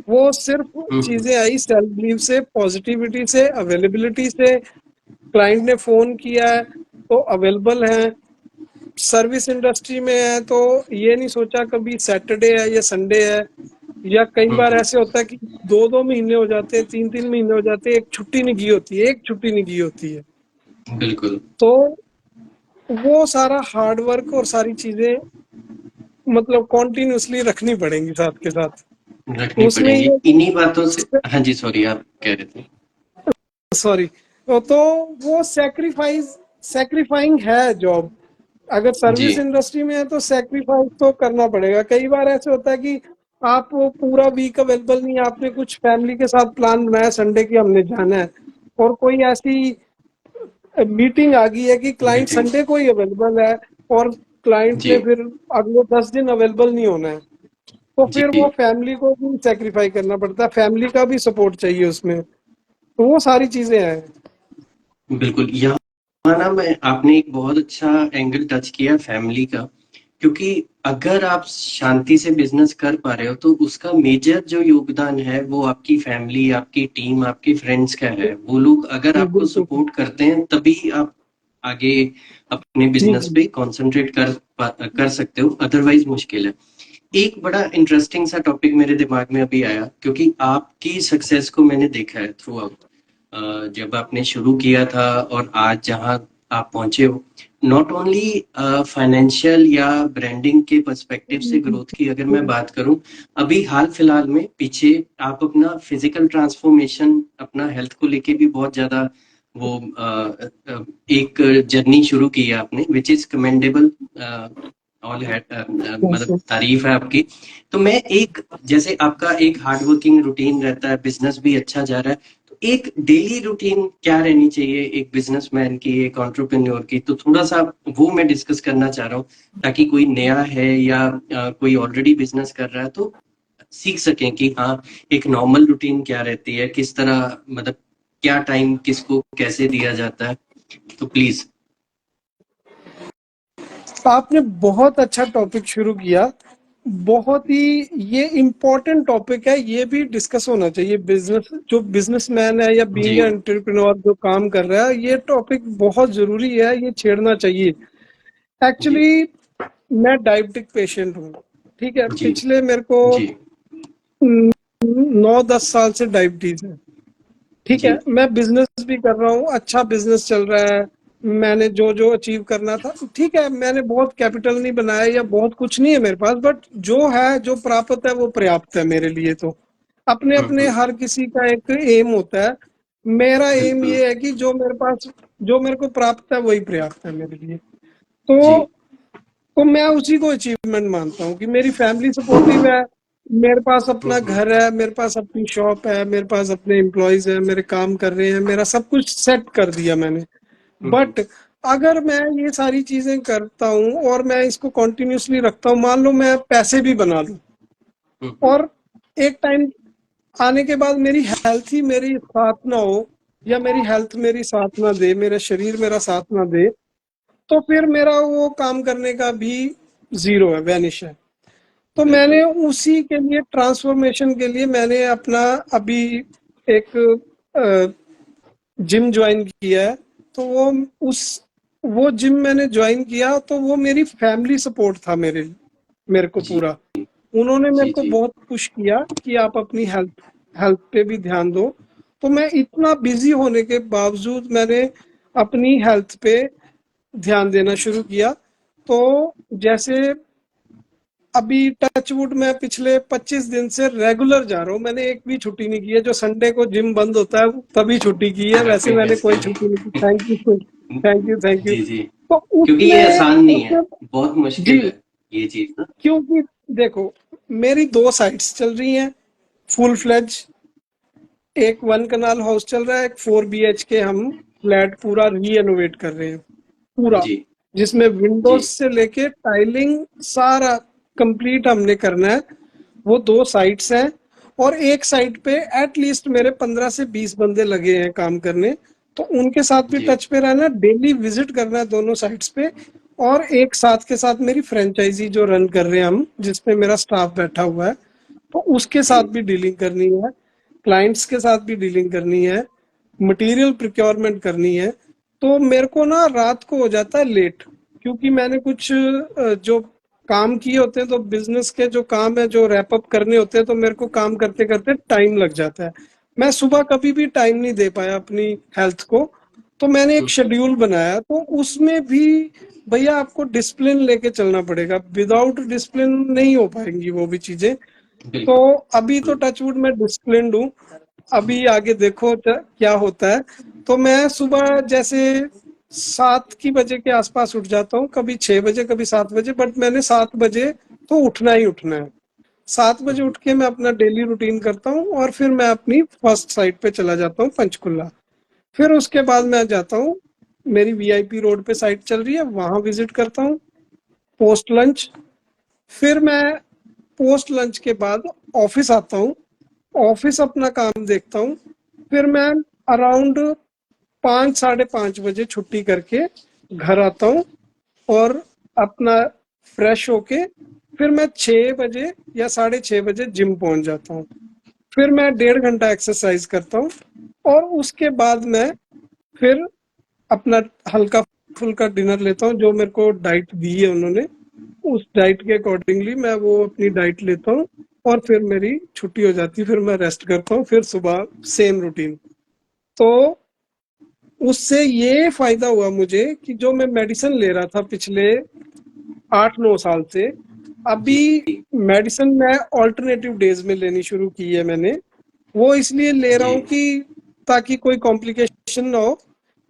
वो सिर्फ हम्म। चीजें आई सेल्फ बिलीव से, पॉजिटिविटी से, अवेलेबिलिटी से। क्लाइंट ने फोन किया है तो अवेलेबल है। सर्विस इंडस्ट्री में है तो ये नहीं सोचा कभी सैटरडे है या संडे है। या कई बार हम्म। ऐसे होता है कि 2-2 महीने हो जाते हैं, 3-3 महीने हो जाते हैं, एक छुट्टी नहीं की होती है, एक छुट्टी नहीं की होती है। बिल्कुल तो वो सारा हार्ड वर्क और सारी चीजें मतलब कॉन्टिन्यूसली रखनी पड़ेंगी साथ के साथ। रखनी उसमें पड़ेंगी ये, इन्हीं बातों से। हाँ जी, सॉरी आप कह रहे थे। सॉरी, तो वो सेक्रीफाइंग है जॉब। अगर जी सर्विस इंडस्ट्री में है तो सेक्रीफाइस तो करना पड़ेगा। कई बार ऐसे होता है कि आप वो पूरा वीक अवेलेबल नहीं है, आपने कुछ फैमिली के साथ प्लान बनाया संडे की हमने जाना है, और कोई ऐसी मीटिंग आ गई है कि क्लाइंट मीटिंग। संडे को ही अवेलेबल है, और क्लाइंट ने जी फिर अगले 10 दिन अवेलेबल नहीं होना है, तो फिर वो जी फैमिली को भी सेक्रीफाई करना पड़ता है, फैमिली का भी सपोर्ट चाहिए उसमें। तो वो सारी चीजें हैं। बिल्कुल। यहाँ ना मैं आपने एक बहुत अच्छा एंगल टच किया फैमिली का, क्योंकि अगर आप शांति से बिजनेस कर पा रहे हो तो उसका मेजर जो योगदान है वो आपकी फैमिली, आपकी टीम, आपके फ्रेंड्स का है। वो लोग अगर आपको बिल्कुल। सपोर्ट करते हैं तभी आप आगे अपने जी बिजनेस जी। पे कंसंट्रेट कर सकते हो, अदरवाइज मुश्किल है। एक बड़ा इंटरेस्टिंग सा टॉपिक मेरे दिमाग में अभी आया, क्योंकि आपकी सक्सेस को मैंने देखा है थ्रू आउट। जब आपने शुरू किया था और आज जहां आप पहुंचे हो, नॉट ओनली फाइनेंशियल या ब्रांडिंग के पर्सपेक्टिव से ग्रोथ की अगर मैं बात करूं, अभी हाल फिलहाल में पीछे आप अपना फिजिकल ट्रांसफॉर्मेशन, अपना हेल्थ को लेके भी बहुत ज्यादा वो एक जर्नी शुरू की है आपने, which is commendable. All had मतलब तारीफ है आपकी। तो मैं एक, जैसे आपका एक हार्ड वर्किंग रूटीन रहता है, बिजनेस भी अच्छा जा रहा है, तो एक डेली रूटीन क्या रहनी चाहिए एक बिजनेसमैन की, एक एंटरप्रेन्योर की, तो थोड़ा सा वो मैं डिस्कस करना चाह रहा हूँ, ताकि कोई नया है या कोई ऑलरेडी बिजनेस कर रहा है तो सीख सकें कि हाँ, एक नॉर्मल रूटीन क्या रहती है, किस तरह, मतलब क्या टाइम किसको कैसे दिया जाता है, तो प्लीज। आपने बहुत अच्छा टॉपिक शुरू किया। बहुत ही ये इम्पोर्टेंट टॉपिक है, ये भी डिस्कस होना चाहिए। बिजनेस जो बिजनेसमैन है या जी बीइंग एंटरप्रेन्योर जो काम कर रहा है, ये टॉपिक बहुत जरूरी है, ये छेड़ना चाहिए। जी एक्चुअली मैं डायबिटिक पेशेंट हूँ। ठीक है, जी पिछले मेरे को जी 9-10 साल से डायबिटीज है। ठीक है, जी। मैं बिजनेस भी कर रहा हूँ, अच्छा बिजनेस चल रहा है। मैंने जो जो अचीव करना था, ठीक है, मैंने बहुत कैपिटल नहीं बनाया या बहुत कुछ नहीं है मेरे पास, बट जो है, जो प्राप्त है, वो पर्याप्त है मेरे लिए। तो अपने अपने हम्म। हर किसी का एक एम होता है। मेरा एम बिल्कुल। ये है कि जो मेरे पास, जो मेरे को प्राप्त है, वही पर्याप्त है मेरे लिए। तो जी। तो मैं उसी को अचीवमेंट मानता हूँ कि मेरी फैमिली सपोर्टिव है, मेरे पास अपना हम्म। घर है, मेरे पास अपनी शॉप है, मेरे पास अपने एम्प्लॉयज है, मेरे काम कर रहे हैं, मेरा सब कुछ सेट कर दिया मैंने। हम्म। बट अगर मैं ये सारी चीजें करता हूँ और मैं इसको कंटिन्यूअसली रखता हूँ, मान लो मैं पैसे भी बना लूँ हम्म। और एक टाइम आने के बाद मेरी हेल्थ ही मेरी साथ ना हो, या मेरी हेल्थ मेरी साथ ना दे, मेरा शरीर मेरा साथ ना दे, तो फिर मेरा वो काम करने का भी जीरो है, वैनिश है। तो मैंने बिल्कुल। उसी के लिए, ट्रांसफॉर्मेशन के लिए, मैंने अपना अभी एक जिम ज्वाइन किया है। तो उस वो जिम मैंने ज्वाइन किया, तो वो मेरी फैमिली सपोर्ट था मेरे मेरे को जी पूरा। उन्होंने मेरे जी को जी। बहुत पुश किया कि आप अपनी हेल्थ हेल्थ पे भी ध्यान दो। तो मैं इतना बिजी होने के बावजूद मैंने अपनी हेल्थ पे ध्यान देना शुरू किया। तो जैसे अभी टचवुड मैं पिछले 25 दिन से रेगुलर जा रहा हूँ, मैंने एक भी छुट्टी नहीं की है। जो संडे को जिम बंद होता है तभी छुट्टी की है, वैसे मैंने हैप्पीनेस कोई के छुट्टी नहीं की। लिए। Thank you, thank you, thank you. जी जी। तो क्योंकि ये उसमें आसान नहीं है, उसमें बहुत जी, मुश्किल है ये चीज ना। क्योंकि देखो, मेरी दो साइट्स चल रही हैं फुल फ्लेज। एक 1 कनाल हाउस चल रहा है, एक 4 BHK हम फ्लैट पूरा रीएनोवेट कर रहे हैं पूरा, जी जिसमें जी विंडोज से लेके टाइलिंग सारा कंप्लीट हमने करना है। वो दो साइट्स हैं, और एक साइट पे एटलीस्ट मेरे 15 से 20 बंदे लगे हैं काम करने। तो उनके साथ भी जी टच पे रहना, डेली विजिट करना है दोनों साइट्स पे। और एक साथ के साथ मेरी फ्रेंचाइजी जो रन कर रहे हैं हम, जिसपे मेरा स्टाफ बैठा हुआ है, तो उसके जी साथ भी डीलिंग करनी है, क्लाइंट्स के साथ भी डीलिंग करनी है, मटेरियल प्रिक्योरमेंट करनी है। तो मेरे को ना रात को हो जाता है लेट, क्योंकि मैंने कुछ जो काम किए होते हैं, तो बिजनेस के जो काम है जो रैप अप करने होते हैं, तो मेरे को काम करते करते टाइम लग जाता है। मैं सुबह कभी भी टाइम नहीं दे पाया अपनी हेल्थ को। तो मैंने एक शेड्यूल बनाया, तो उसमें भी भैया आपको डिसिप्लिन लेके चलना पड़ेगा, विदाउट डिसिप्लिन नहीं हो पाएंगी वो भी चीजें। तो बिल्कुल। अभी तो टचवुड में डिसिप्लिन्ड हूँ। अभी आगे देखो क्या होता है। तो मैं सुबह जैसे 7 की बजे के आसपास उठ जाता हूँ, कभी 6 बजे, कभी 7 बजे, बट मैंने 7 बजे तो उठना ही उठना है। 7 बजे उठ के मैं अपना डेली रूटीन करता हूँ, और फिर मैं अपनी फर्स्ट साइट पे चला जाता हूँ, पंचकुला। फिर उसके बाद मैं जाता हूँ, मेरी वीआईपी रोड पे साइट चल रही है, वहां विजिट करता हूँ पोस्ट लंच। फिर मैं पोस्ट लंच के बाद ऑफिस आता हूँ, ऑफिस अपना काम देखता हूँ। फिर मैं अराउंड 5-5:30 बजे छुट्टी करके घर आता हूँ, और अपना फ्रेश होके फिर मैं 6 बजे या 6:30 बजे जिम पहुंच जाता हूँ। फिर मैं 1.5 घंटा एक्सरसाइज करता हूँ, और उसके बाद मैं फिर अपना हल्का फुल्का डिनर लेता हूँ, जो मेरे को डाइट दी है उन्होंने। उस डाइट के अकॉर्डिंगली मैं वो अपनी डाइट लेता हूँ, और फिर मेरी छुट्टी हो जाती है, फिर मैं रेस्ट करता हूँ, फिर सुबह सेम रूटीन। तो उससे ये फायदा हुआ मुझे कि जो मैं मेडिसिन ले रहा था पिछले 8-9 साल से, अभी जी मेडिसिन मैं ऑल्टरनेटिव डेज में लेनी शुरू की है मैंने। वो इसलिए ले रहा जी। हूँ कि ताकि कोई कॉम्प्लिकेशन ना हो।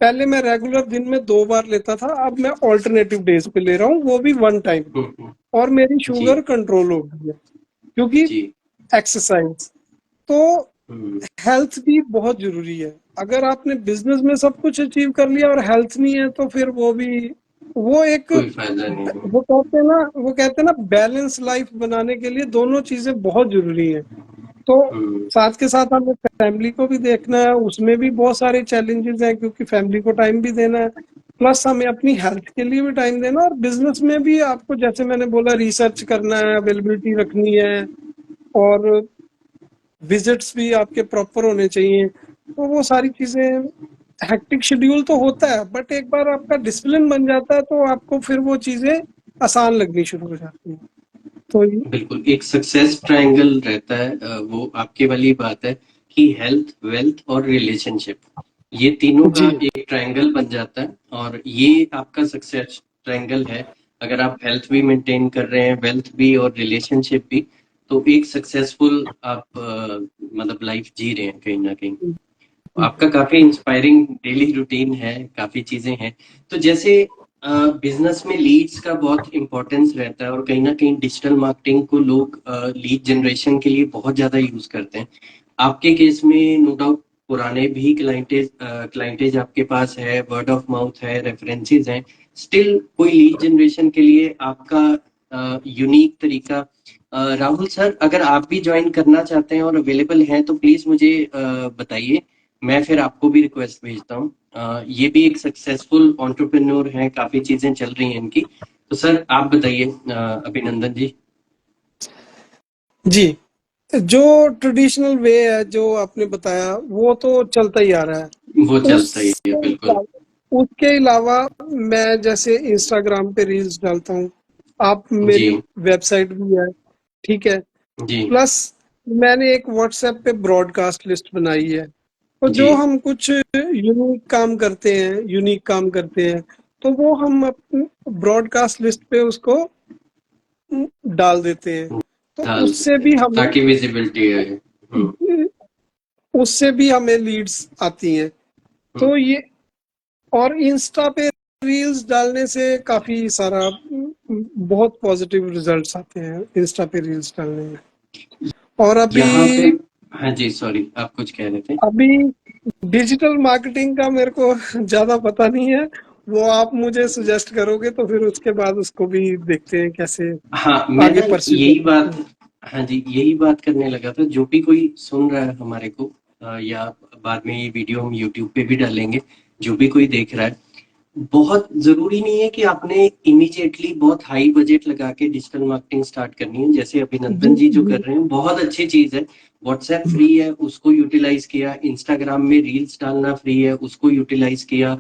पहले मैं रेगुलर दिन में 2 बार लेता था, अब मैं ऑल्टरनेटिव डेज पे ले रहा हूँ, वो भी 1 टाइम। हम्म। और मेरी जी शुगर कंट्रोल हो गई है, क्योंकि जी एक्सरसाइज। तो हेल्थ भी बहुत जरूरी है। अगर आपने बिजनेस में सब कुछ अचीव कर लिया और हेल्थ नहीं है तो फिर वो भी, वो एक, कोई फायदा नहीं है। वो कहते हैं ना बैलेंस लाइफ बनाने के लिए दोनों चीजें बहुत जरूरी हैं। तो हम्म, साथ के साथ हमें फैमिली को भी देखना है, उसमें भी बहुत सारे चैलेंजेस हैं क्योंकि फैमिली को टाइम भी देना है, प्लस हमें अपनी हेल्थ के लिए भी टाइम देना है, और बिजनेस में भी आपको जैसे मैंने बोला रिसर्च करना है, अवेलेबिलिटी रखनी है, और विजिट्स भी आपके प्रॉपर होने चाहिए। तो वो सारी चीजें, हेक्टिक शेड्यूल तो होता है बट एक बार आपका डिसिप्लिन बन जाता है तो आपको फिर वो चीजें आसान लगनी शुरू हो जाती हैं। तो बिल्कुल एक सक्सेस ट्रायंगल रहता है, वो आपके वाली बात है कि हेल्थ, वेल्थ और रिलेशनशिप, ये तीनों का जी एक ट्रायंगल बन जाता है, और ये आपका सक्सेस ट्रायंगल है। अगर आप हेल्थ भी मेंटेन कर रहे हैं, वेल्थ भी और रिलेशनशिप भी, तो एक सक्सेसफुल आप मतलब लाइफ जी रहे हैं कहीं ना कहीं। आपका काफी इंस्पायरिंग डेली रूटीन है, काफी चीजें हैं। तो जैसे बिजनेस में लीड्स का बहुत इंपॉर्टेंस रहता है, और कहीं ना कहीं डिजिटल मार्केटिंग को लोग लीड जनरेशन के लिए बहुत ज्यादा यूज करते हैं। आपके केस में नो डाउट पुराने भी क्लाइंटेज आपके पास है, वर्ड ऑफ माउथ है, रेफरेंसेस हैं। स्टिल कोई लीड जनरेशन के लिए आपका यूनिक तरीका, राहुल सर अगर आप भी ज्वाइन करना चाहते हैं और अवेलेबल हैं तो प्लीज मुझे बताइए। मैं फिर आपको भी रिक्वेस्ट भेजता हूँ। ये भी एक सक्सेसफुल एंटरप्रेन्योर हैं, काफी चीजें चल रही हैं इनकी। तो सर आप बताइए, अभिनंदन जी। जी, जो ट्रेडिशनल वे है जो आपने बताया वो तो चलता ही आ रहा है। वो चलता ही है उसके बिल्कुल। अलावा उसके अलावा मैं जैसे इंस्टाग्राम पे रील्स डालता हूँ, आप जी मेरी वेबसाइट भी है, ठीक है, जी प्लस मैंने एक व्हाट्सएप पे ब्रॉडकास्ट लिस्ट बनाई है। तो जी। जो हम कुछ यूनिक काम करते हैं तो वो हम ब्रॉडकास्ट लिस्ट पे उसको डाल देते हैं। तो डाल उससे देते भी हैं हमें ताकि विजिबिलिटी है। उससे भी हमें लीड्स आती हैं। हम्म। तो ये, और इंस्टा पे रील्स डालने से काफी सारा बहुत पॉजिटिव रिजल्ट्स आते हैं इंस्टा पे रील्स डालने में। और यहाँ पे, अभी हाँ जी सॉरी आप कुछ कह रहे थे। अभी डिजिटल मार्केटिंग का मेरे को ज्यादा पता नहीं है, वो आप मुझे सजेस्ट करोगे तो फिर उसके बाद उसको भी देखते हैं कैसे हाँ मैं आगे ना परस्यू यही करते बात, हैं। हाँ जी यही बात करने लगा था। जो भी कोई सुन रहा है हमारे को, या बाद में ये वीडियो हम यूट्यूब पे भी डालेंगे, जो भी कोई देख रहा है, बहुत जरूरी नहीं है कि आपने इमीडिएटली बहुत हाई बजट लगा के डिजिटल मार्केटिंग स्टार्ट करनी है। जैसे जी अभिनंदन जी जो जी कर रहे हैं बहुत अच्छी चीज है। व्हाट्सएप फ्री है, उसको यूटिलाइज किया। इंस्टाग्राम में रील्स डालना फ्री है, उसको यूटिलाइज किया।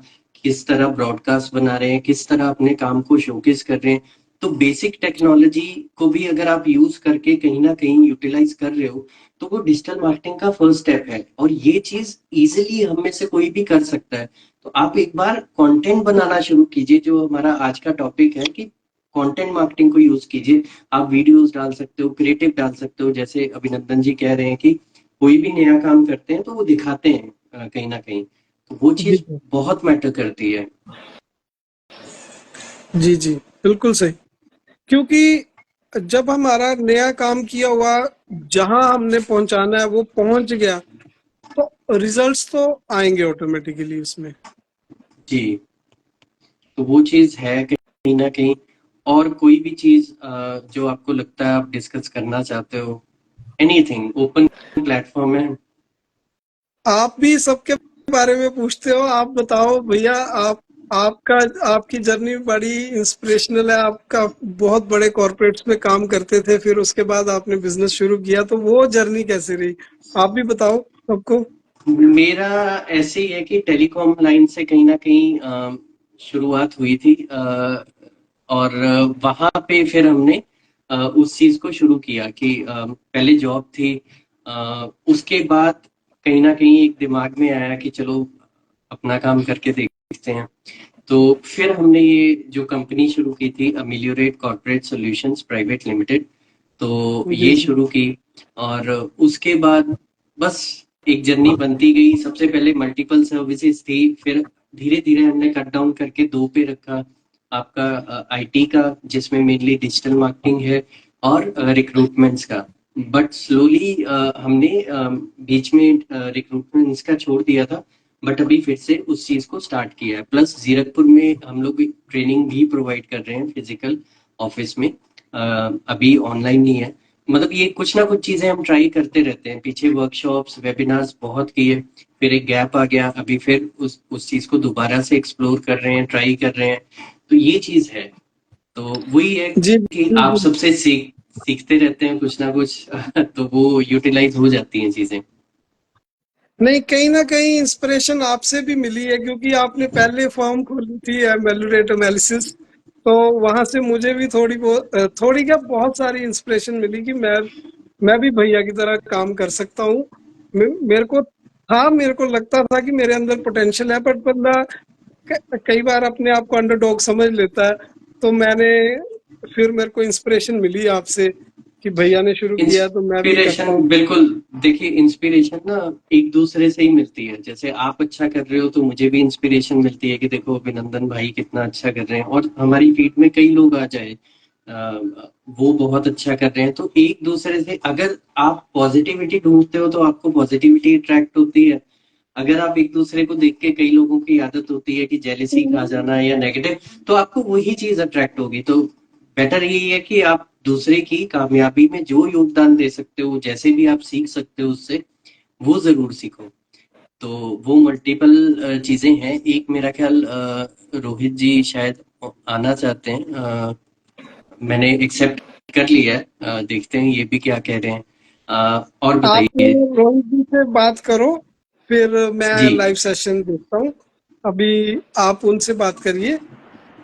किस तरह ब्रॉडकास्ट बना रहे हैं, किस तरह अपने काम को शोकेस कर रहे हैं। तो बेसिक टेक्नोलॉजी को भी अगर आप यूज करके कहीं ना कहीं यूटिलाइज कर रहे हो, तो वो डिजिटल मार्केटिंग का फर्स्ट स्टेप है, और ये चीज इजिली हम में से कोई भी कर सकता है। तो आप एक बार कंटेंट बनाना शुरू कीजिए, जो हमारा आज का टॉपिक है कि कंटेंट मार्केटिंग को यूज कीजिए। आप वीडियोस डाल सकते हो, क्रिएटिव डाल सकते हो, जैसे अभिनंदन जी कह रहे हैं कि कोई भी नया काम करते हैं तो वो दिखाते हैं कहीं ना कहीं, तो वो जी चीज बहुत मैटर करती है। जी जी, बिल्कुल सही। क्योंकि जब हमारा नया काम किया हुआ जहां हमने पहुंचाना है वो पहुंच गया तो रिजल्ट्स तो आएंगे ऑटोमेटिकली उसमें। जी, तो वो चीज है कहीं ना कहीं। और कोई भी चीज जो आपको लगता है आप डिस्कस करना चाहते हो, एनीथिंग, ओपन प्लेटफॉर्म है। आप भी सबके बारे में पूछते हो, आप बताओ भैया, आपका आपकी जर्नी बड़ी इंस्पिरेशनल है। आपका बहुत बड़े कॉर्पोरेट्स में काम करते थे, फिर उसके बाद आपने बिजनेस शुरू किया, तो वो जर्नी कैसे रही? आप भी बताओ सबको। मेरा ऐसे ही है कि टेलीकॉम लाइन से कहीं ना कहीं शुरुआत हुई थी, और वहां पे फिर हमने उस चीज को शुरू किया कि पहले जॉब थी। उसके बाद कहीं ना कहीं एक दिमाग में आया कि चलो अपना काम करके देखते हैं। तो फिर हमने ये जो कंपनी शुरू की थी, अमिलियोरेट कॉर्पोरेट सॉल्यूशंस प्राइवेट लिमिटेड, तो जी ये जी शुरू की। और उसके बाद बस एक जर्नी बनती गई। सबसे पहले मल्टीपल सर्विसेज थी, फिर धीरे धीरे हमने कट डाउन करके दो पे रखा। आपका आईटी का, जिसमें मेनली डिजिटल मार्केटिंग है, और रिक्रूटमेंट्स का। बट स्लोली हमने बीच में रिक्रूटमेंट का छोड़ दिया था, बट अभी फिर से उस चीज को स्टार्ट किया है। प्लस जीरकपुर में हम लोग ट्रेनिंग भी प्रोवाइड कर रहे हैं फिजिकल ऑफिस में। अभी ऑनलाइन नहीं है। मतलब ये कुछ ना कुछ चीजें हम ट्राई करते रहते हैं। पीछे वर्कशॉप्स वेबिनार्स बहुत किए, फिर एक गैप आ गया, अभी फिर उस चीज को दोबारा से एक्सप्लोर कर रहे हैं, ट्राई कर रहे हैं। तो ये चीज है। तो वही है जी कि जी आप जी। सबसे सीखते रहते हैं कुछ ना कुछ तो वो यूटिलाइज हो जाती हैं चीजें। नहीं, कहीं ना कहीं इंस्पिरेशन आपसे भी मिली है, क्योंकि आपने पहले फर्म खोली थी एवेलुएट एनालिसिस। तो वहां से मुझे भी थोड़ी बहुत थोड़ी क्या बहुत सारी इंस्पिरेशन मिली कि मैं भी भैया की तरह काम कर सकता हूँ। मेरे को लगता था कि मेरे अंदर पोटेंशियल है, बट बंदा कई बार अपने आप को अंडरडॉग समझ लेता है। तो फिर मेरे को इंस्पिरेशन मिली आपसे कि भैया ने शुरू किया है तो मैं भी करता इंस्पिरेशन हूँ। बिल्कुल। देखिए इंस्पिरेशन ना एक दूसरे से ही मिलती है। जैसे आप अच्छा कर रहे हो तो मुझे भी इंस्पिरेशन मिलती है कि देखो अभिनंदन भाई कितना अच्छा कर रहे हैं, और हमारी फील्ड में कई लोग आ जाए वो बहुत अच्छा कर रहे हैं, तो एक दूसरे से अगर आप पॉजिटिविटी ढूंढते हो तो आपको पॉजिटिविटी अट्रैक्ट होती है। अगर आप एक दूसरे को देख के, कई लोगों की आदत होती है कि जेलिसी खा जाना या नेगेटिव, तो आपको वही चीज अट्रैक्ट होगी। तो बेटर यही है कि आप दूसरे की कामयाबी में जो योगदान दे सकते हो, जैसे भी आप सीख सकते हो उससे, वो जरूर सीखो। तो वो मल्टीपल चीजें हैं। एक मेरा ख्याल रोहित जी शायद आना चाहते हैं। मैंने एक्सेप्ट कर लिया है। देखते हैं ये भी क्या कह रहे हैं। और आप बताइए। रोहित जी से बात करो, फिर मैं जी लाइव सेशन देखता हूँ। अभी आप उनसे बात करिए,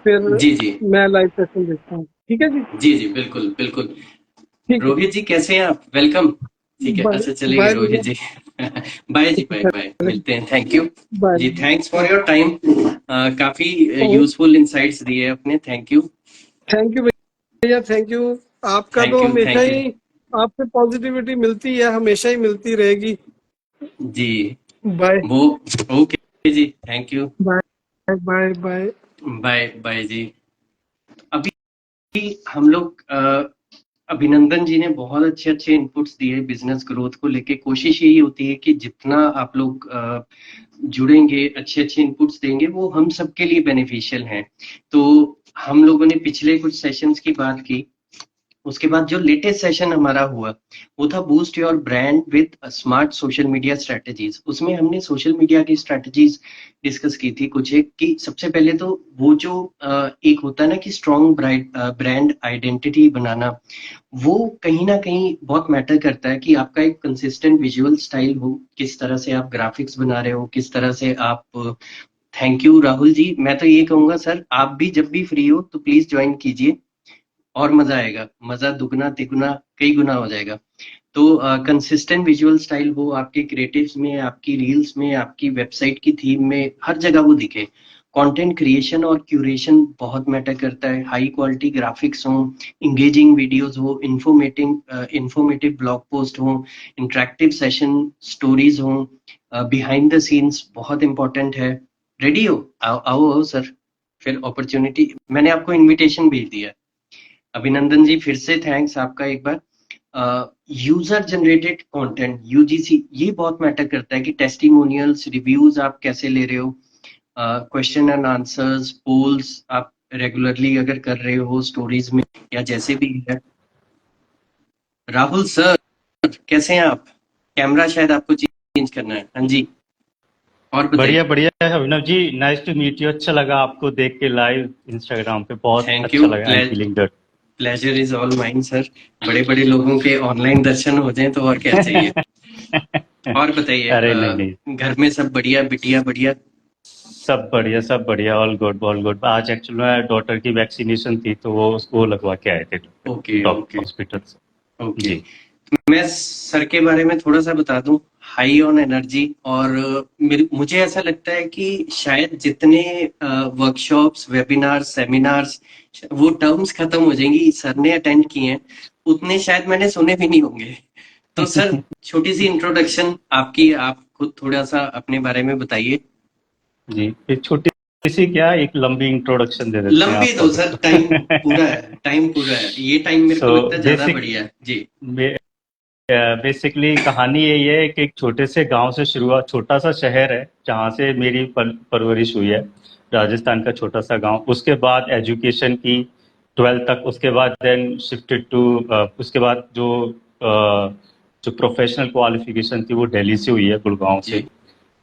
फिर जी जी मैं लाइव सेशन देखता हूँ। ठीक है जी। जी जी बिल्कुल बिल्कुल। ठीक है। रोहित जी कैसे हैं आप? वेलकम। ठीक है, बाय। अच्छा चलेंगे बाय रोहित भैया। जी बाय जी, बाय बाय, मिलते हैं। Thank you bye. जी, थैंक्स फॉर योर टाइम। काफी ओ, यूजफुल इंसाइट्स दिए अपने। Thank you. थैंक यू भैया, थैंक यू। आपका तो हमेशा थैंक यू ही, आपसे पॉजिटिविटी मिलती है, हमेशा ही मिलती रहेगी। जी। बाय। वो ओके जी, thank you. Bye. Bye bye. Bye bye जी। अभी हम लोग अभिनंदन जी ने बहुत अच्छे अच्छे इनपुट्स दिए बिजनेस ग्रोथ को लेके। कोशिश यही होती है कि जितना आप लोग जुड़ेंगे, अच्छे अच्छे इनपुट्स देंगे, वो हम सबके लिए बेनिफिशियल हैं। तो हम लोगों ने पिछले कुछ सेशंस की बात की। उसके बाद जो लेटेस्ट सेशन हमारा हुआ वो था boost your brand with smart social media strategies. उसमें हमने सोशल मीडिया की स्ट्रेटजीज डिस्कस की थी कुछ। एक कि सबसे पहले तो वो जो एक होता है ना कि स्ट्रॉन्ग ब्रांड आइडेंटिटी बनाना, वो कहीं ना कहीं बहुत मैटर करता है कि आपका एक कंसिस्टेंट विजुअल स्टाइल हो, किस तरह से आप ग्राफिक्स बना रहे हो, किस तरह से आप। Thank you Rahul ji. मैं तो ये कहूंगा सर, आप भी जब भी फ्री हो तो प्लीज ज्वाइन कीजिए, और मजा आएगा। मजा दुगना तिगुना कई गुना हो जाएगा। तो कंसिस्टेंट विजुअल स्टाइल हो आपके क्रिएटिव्स में, आपकी रील्स में, आपकी वेबसाइट की थीम में, हर जगह वो दिखे। कंटेंट क्रिएशन और क्यूरेशन बहुत मैटर करता है। हाई क्वालिटी ग्राफिक्स हो, इंगेजिंग वीडियोस हो, इंफॉर्मेटिव ब्लॉग पोस्ट हो, इंटरेक्टिव सेशन स्टोरीज हो, बिहाइंड द सीन्स बहुत इंपॉर्टेंट है। रेडी हो? आओ आओ आओ सर। फिर अपॉर्चुनिटी, मैंने आपको इनविटेशन भेज दिया। अभिनंदन जी फिर से थैंक्स आपका एक बार। यूजर जनरेटेड कंटेंट यूजीसी, ये बहुत मैटर करता है कि टेस्टिमोनियल्स रिव्यूज आप कैसे ले रहे हो। क्वेश्चन एंड आंसर्स पोल्स आप रेगुलरली अगर कर रहे हो स्टोरीज में या जैसे भी है। राहुल सर कैसे हैं आप? कैमरा शायद आपको चेंज करना है। हाँ जी, और बढ़िया बताइए। बढ़िया है Abhinav ji, nice to meet you. अच्छा लगा आपको देख के लाइव इंस्टाग्राम पे, बहुत थैंक अच्छा यू। लगा। I am feeling good. Pleasure is all mine sir. बड़े बड़े लोगों के ऑनलाइन दर्शन हो जाएं तो और क्या चाहिए। और बताइए अरे नहीं नहीं, घर में सब बढ़िया, बिटिया बढ़िया? सब बढ़िया, ऑल गुड ऑल गुड। आज एक्चुअली में डॉटर की वैक्सीनेशन थी तो वो लगवा के आए थे ओके डॉक्टर ओके हॉस्पिटल से। ओके। जी। मैं सर के बारे में थोड़ा सा बता दूं। हाई ऑन एनर्जी, और मुझे ऐसा लगता है कि शायद जितने वर्कशॉप्स वेबिनार सेमिनार्स, वो टर्म्स खत्म हो जाएंगी, सर ने अटेंड किए हैं उतने शायद मैंने सुने भी नहीं होंगे। तो सर छोटी सी इंट्रोडक्शन आपकी, आप खुद थोड़ा सा अपने बारे में बताइए। जी, एक छोटी सी क्या, एक लंबी इंट्रोडक्शन दे देते हैं लंबी आपको दो सर, टाइम तो। पूरा है, टाइम पूरा है, ये टाइम मेरे सो को लगता है ज्यादा बेसिक बढ़िया है जी। बेसिकली कहानी यही है कि एक छोटे से गांव से शुरुआत, छोटा सा शहर है जहां से मेरी परवरिश हुई है, राजस्थान का छोटा सा गांव। उसके बाद एजुकेशन की 12th तक, उसके बाद देन शिफ्टेड टू, उसके बाद जो प्रोफेशनल क्वालिफिकेशन थी वो दिल्ली से हुई है, गुड़गांव से। जी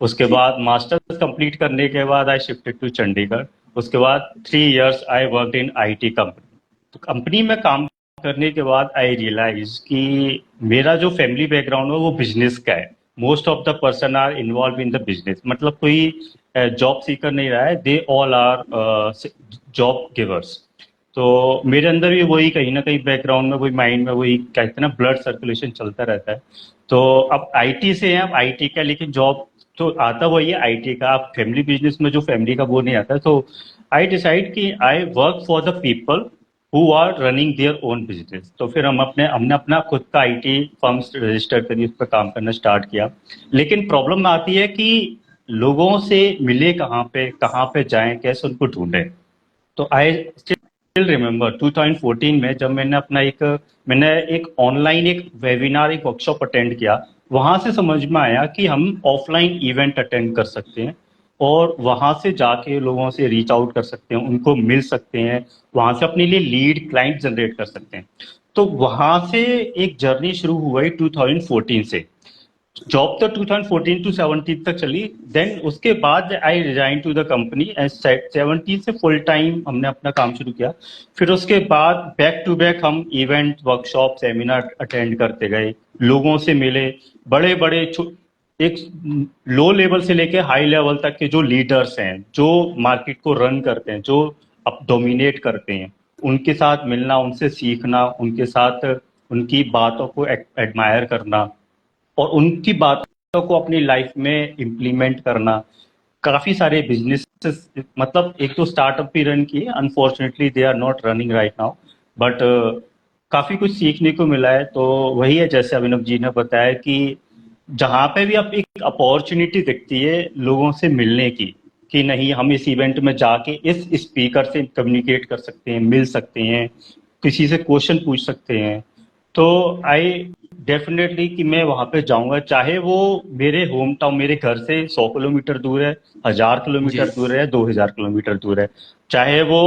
उसके बाद मास्टर्स कंप्लीट करने के बाद आई शिफ्टेड टू चंडीगढ़। उसके बाद 3 years I work in IT company. तो कंपनी में काम करने के बाद आई रियलाइज कि मेरा जो फैमिली बैकग्राउंड है वो बिजनेस का है। Most of the person are involve in the business, मतलब कोई जॉब सीकर नहीं रहा है, they all are job givers. तो मेरे अंदर भी वही कहीं ना कहीं बैकग्राउंड में, वही माइंड में, वही कहते हैं ना, ब्लड सर्कुलेशन चलता रहता है। तो अब आईटी से हैं, अब आईटी का, लेकिन जॉब तो आता वही है आईटी का। आप फैमिली बिजनेस में जो फैमिली का वो नहीं आता। तो आई डिसाइड कि I work for the people who are running their own business. तो फिर हमने अपना खुद का आईटी फर्म रजिस्टर करी, उस पर काम करना स्टार्ट किया। लेकिन प्रॉब्लम आती है कि लोगों से मिले कहाँ पे जाएं, कैसे उनको ढूंढें। तो आई स्टिल रिमेम्बर 2014 में जब मैंने एक ऑनलाइन एक वेबिनार, एक वर्कशॉप अटेंड किया। वहां से समझ में आया कि हम ऑफलाइन इवेंट अटेंड कर सकते हैं और वहां से जाके लोगों से रीच आउट कर सकते हैं, उनको मिल सकते हैं, वहां से अपने लिए लीड क्लाइंट जनरेट कर सकते हैं। तो वहां से एक जर्नी शुरू हुई 2014 से। जॉब तो 2014 टू 17 तक चली। देन उसके बाद I resign to the company and 17 से फुल टाइम हमने अपना काम शुरू किया। फिर उसके बाद बैक टू बैक हम इवेंट, वर्कशॉप, सेमिनार अटेंड करते गए, लोगों से मिले। बड़े बड़े एक लो लेवल से लेके हाई लेवल तक के जो लीडर्स हैं, जो मार्केट को रन करते हैं, जो अब डोमिनेट करते हैं, उनके साथ मिलना, उनसे सीखना, उनके साथ उनकी बातों को एडमायर करना और उनकी बातों को अपनी लाइफ में इम्प्लीमेंट करना। काफी सारे बिजनेसेस, मतलब एक तो स्टार्टअप भी रन किए, unfortunately they are not running right now, but काफी कुछ सीखने को मिला है। तो वही है, जैसे अभिनव जी ने बताया कि जहां पे भी आप एक अपॉर्चुनिटी दिखती है लोगों से मिलने की, कि नहीं हम इस इवेंट में जाके इस स्पीकर से कम्युनिकेट कर सकते हैं, मिल सकते हैं, किसी से क्वेश्चन पूछ सकते हैं, तो आई डेफिनेटली कि मैं वहां पे जाऊंगा। चाहे वो मेरे होम टाउन, मेरे घर से 100 किलोमीटर दूर है, 1000 किलोमीटर जी दूर है, 2000 किलोमीटर दूर है, चाहे वो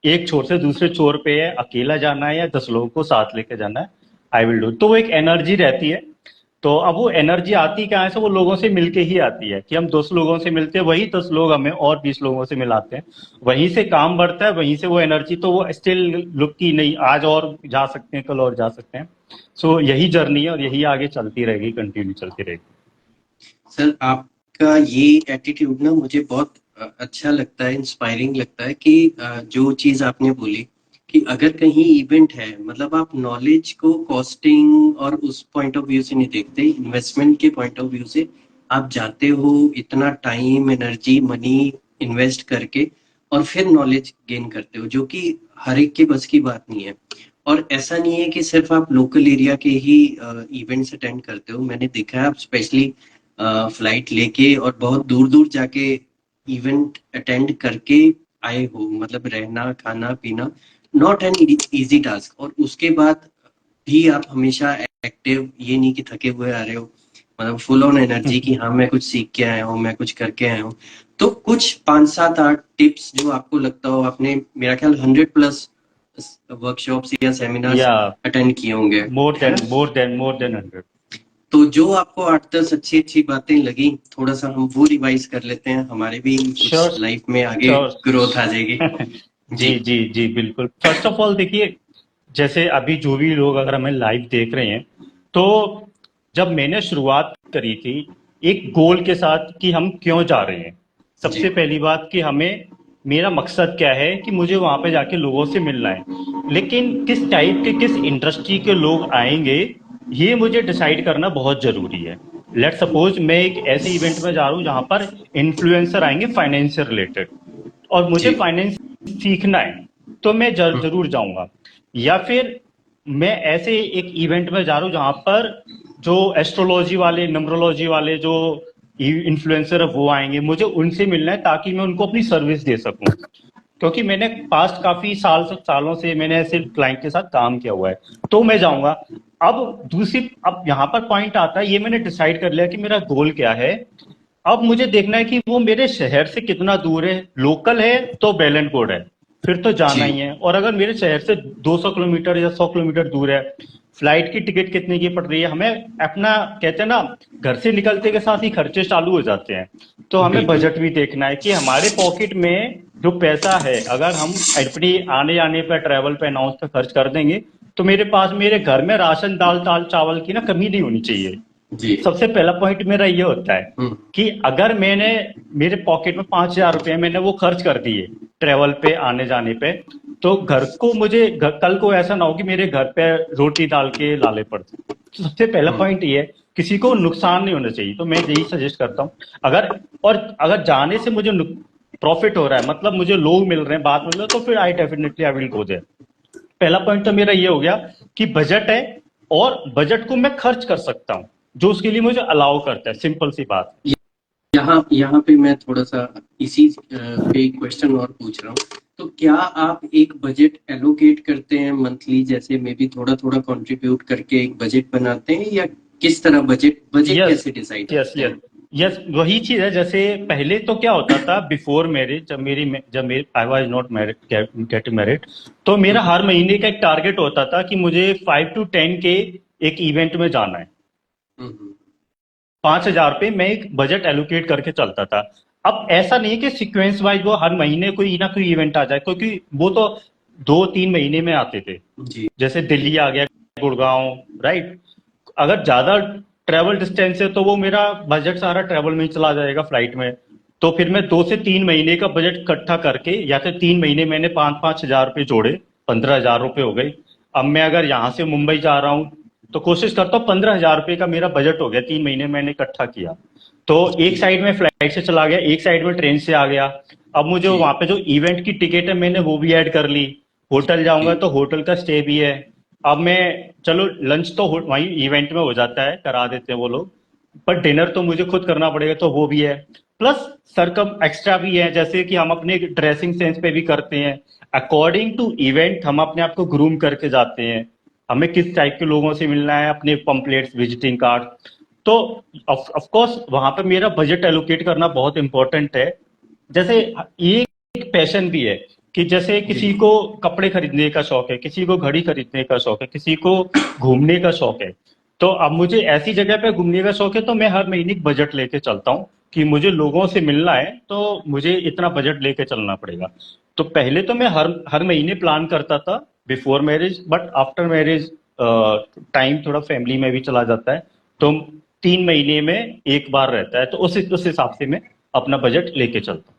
एक छोर से दूसरे छोर पे है, अकेला जाना है या 10 लोगों को साथ लेके जाना है, आई विल डू। तो वो एक एनर्जी रहती है। तो अब वो एनर्जी आती कहाँ से? वो लोगों से मिलके ही आती है, कि हम 10 लोगों से मिलते हैं, वही 10 लोग हमें और 20 लोगों से मिलाते हैं, वहीं से काम बढ़ता है, वहीं से वो एनर्जी। तो वो स्टिल लुक की नहीं, आज और जा सकते हैं, कल और जा सकते हैं। सो यही जर्नी है और यही आगे चलती रहेगी, कंटिन्यू चलती रहेगी। सर, आपका ये एटीट्यूड ना मुझे बहुत अच्छा लगता है, इंस्पायरिंग लगता है कि जो चीज आपने बोली कि अगर कहीं इवेंट है, मतलब आप नॉलेज को कॉस्टिंग और उस पॉइंट ऑफ व्यू से नहीं देखते, इन्वेस्टमेंट के पॉइंट ऑफ व्यू से आप जाते हो, इतना टाइम, एनर्जी, मनी इन्वेस्ट करके और फिर नॉलेज गेन करते हो, जो कि हर एक के बस की बात नहीं है। और ऐसा नहीं है कि सिर्फ आप लोकल एरिया के ही इवेंट्स अटेंड करते हो। मैंने देखा है आप स्पेशली फ्लाइट लेके और बहुत दूर दूर जाके इवेंट अटेंड करके आए हो, मतलब रहना, खाना, पीना, नॉट एन इजी टास्क। और उसके बाद भी आप हमेशा एक्टिव, ये नहीं कि थके हुए आ रहे हो, मतलब फुल ऑन एनर्जी कि हाँ मैं कुछ सीख के आया हूँ, मैं कुछ करके आया हूँ। तो कुछ 5 7 8 टिप्स जो आपको लगता हो, आपने मेरा ख्याल 100+ वर्कशॉप्स या सेमिनार्स या अटेंड किए होंगे, मोर है देन ना? More than 100। तो जो आपको 8 10 अच्छी अच्छी बातें लगी, थोड़ा सा हम वो रिवाइज कर लेते हैं, हमारे भी श्योर, कुछ लाइफ में आगे श्योर। ग्रोथ आ जाएगी। जी जी जी जी, बिल्कुल। फर्स्ट ऑफ ऑल देखिए, जैसे अभी जो भी लोग अगर हमें लाइव देख रहे हैं, तो जब मैंने शुरुआत करी थी एक गोल के साथ कि हम क्यों जा रहे हैं, जी सबसे पहली बात कि हमें, मेरा मकसद क्या है कि मुझे वहां पे जाके लोगों से मिलना है, लेकिन किस टाइप के, किस इंडस्ट्री के लोग आएंगे, ये मुझे डिसाइड करना बहुत जरूरी है। लेट सपोज मैं एक ऐसे इवेंट में जा रहा हूँ जहां पर इन्फ्लुएंसर आएंगे फाइनेंस से रिलेटेड, और मुझे जी फाइनेंस सीखना है, तो मैं जरूर जाऊंगा। या फिर मैं ऐसे एक इवेंट में जा रहा हूँ जहां पर जो एस्ट्रोलॉजी वाले, न्यूमरोलॉजी वाले जो इन्फ्लुएंसर है वो आएंगे, मुझे उनसे मिलना है ताकि मैं उनको अपनी सर्विस दे सकूं। क्योंकि मैंने पास्ट काफी सालों से मैंने ऐसे क्लाइंट के साथ काम किया हुआ है, तो मैं जाऊंगा। अब यहाँ पर पॉइंट आता है, ये मैंने डिसाइड कर लिया कि मेरा गोल क्या है। अब मुझे देखना है कि वो मेरे शहर से कितना दूर है। लोकल है तो बेल एंड गुड है, फिर तो जाना जी ही है। और अगर मेरे शहर से 200 किलोमीटर या 100 किलोमीटर दूर है, फ्लाइट की टिकट कितने की पड़ रही है, हमें अपना, कहते हैं ना, घर से निकलते के साथ ही खर्चे चालू हो जाते हैं। तो हमें बिल्कुल। बजट भी देखना है कि हमारे पॉकेट में जो पैसा है, अगर हम अपनी आने जाने पे, ट्रैवल पे, अनाउंस पे खर्च कर देंगे, तो मेरे पास मेरे घर में राशन, दाल चावल की ना कमी नहीं होनी चाहिए। जी। सबसे पहला पॉइंट मेरा ये होता है हम्म। कि अगर मैंने, मेरे पॉकेट में 5,000 रुपए मैंने वो खर्च कर दिए ट्रेवल पे, आने जाने पे, तो घर को कल को ऐसा ना हो कि मेरे घर पे रोटी डाल के लाले पड़ जाए। तो सबसे पहला पॉइंट ये है, किसी को नुकसान नहीं होना चाहिए। तो मैं यही सजेस्ट करता हूँ, अगर जाने से मुझे प्रॉफिट हो रहा है, मतलब मुझे लोग मिल रहे हैं, बात मिल रहा है, तो फिर आई विल गो देयर। पहला पॉइंट तो मेरा ये हो गया कि बजट है, और बजट को मैं खर्च कर सकता हूँ जो उसके लिए मुझे अलाउ करता है। सिंपल सी बात। यहाँ यहाँ पे मैं थोड़ा सा इसी पे एक क्वेश्चन और पूछ रहा हूँ। तो क्या आप एक बजट एलोकेट करते हैं मंथली, जैसे मे बी थोड़ा थोड़ा कंट्रीब्यूट करके एक बजट बनाते हैं, या किस तरह बजट यस, कैसे डिसाइड यस, करते यस, हैं? यस, वही चीज है। जैसे पहले तो क्या होता था, बिफोर मैरिज, जब मेरी I was not married, get married, तो मेरा हम्म। हर महीने का एक टारगेट होता था कि मुझे 5 to 10 के एक इवेंट में जाना है। हम्म। 5,000 रुपये मैं एक बजट एलोकेट करके चलता था। अब ऐसा नहीं है कि सीक्वेंस वाइज वो हर महीने कोई ना कोई इवेंट आ जाए, क्योंकि वो तो 2-3 महीने में आते थे। जी। जैसे दिल्ली आ गया, गुड़गांव, राइट। अगर ज्यादा ट्रेवल डिस्टेंस है तो वो मेरा बजट सारा ट्रेवल में ही चला जाएगा, फ्लाइट में। तो फिर मैं 2 से 3 महीने का बजट इकट्ठा करके, या फिर 3 महीने मैंने 5-5 हजार रुपये जोड़े, 15,000 रुपये हो गई। अब मैं अगर यहाँ से मुंबई जा रहा हूँ, तो कोशिश करता हूँ 15,000 रुपये का मेरा बजट हो गया, 3 महीने मैंने इकट्ठा किया। तो एक जी। साइड में फ्लाइट से चला गया, एक साइड में ट्रेन से आ गया। अब मुझे जी। वहां पे जो इवेंट की टिकट है मैंने वो भी ऐड कर ली। होटल जाऊंगा जी। तो होटल का स्टे भी है। अब मैं, चलो लंच तो वहीं इवेंट में हो जाता है, करा देते हैं वो लोग, पर डिनर तो मुझे खुद करना पड़ेगा, तो वो भी है। प्लस सरकम एक्स्ट्रा भी है, जैसे कि हम अपने ड्रेसिंग सेंस पे भी करते हैं। अकॉर्डिंग टू इवेंट हम अपने आप को ग्रूम करके जाते हैं। हमें किस टाइप के लोगों से मिलना है, अपने पंपलेट्स, विजिटिंग कार्ड। तो ऑफ कोर्स वहां पे मेरा बजट एलोकेट करना बहुत इंपॉर्टेंट है। जैसे ये एक पैशन भी है, कि जैसे किसी जी। को कपड़े खरीदने का शौक है, किसी को घड़ी खरीदने का शौक है, किसी को घूमने का शौक है। तो अब मुझे ऐसी जगह पे घूमने का शौक है, तो मैं हर महीने बजट लेके चलता हूँ कि मुझे लोगों से मिलना है, तो मुझे इतना बजट लेके चलना पड़ेगा। तो पहले तो मैं हर हर महीने प्लान करता था before marriage, but after marriage time थोड़ा फैमिली में भी चला जाता है, तो 3 महीने में एक बार रहता है, तो उस हिसाब से मैं अपना बजट लेके चलता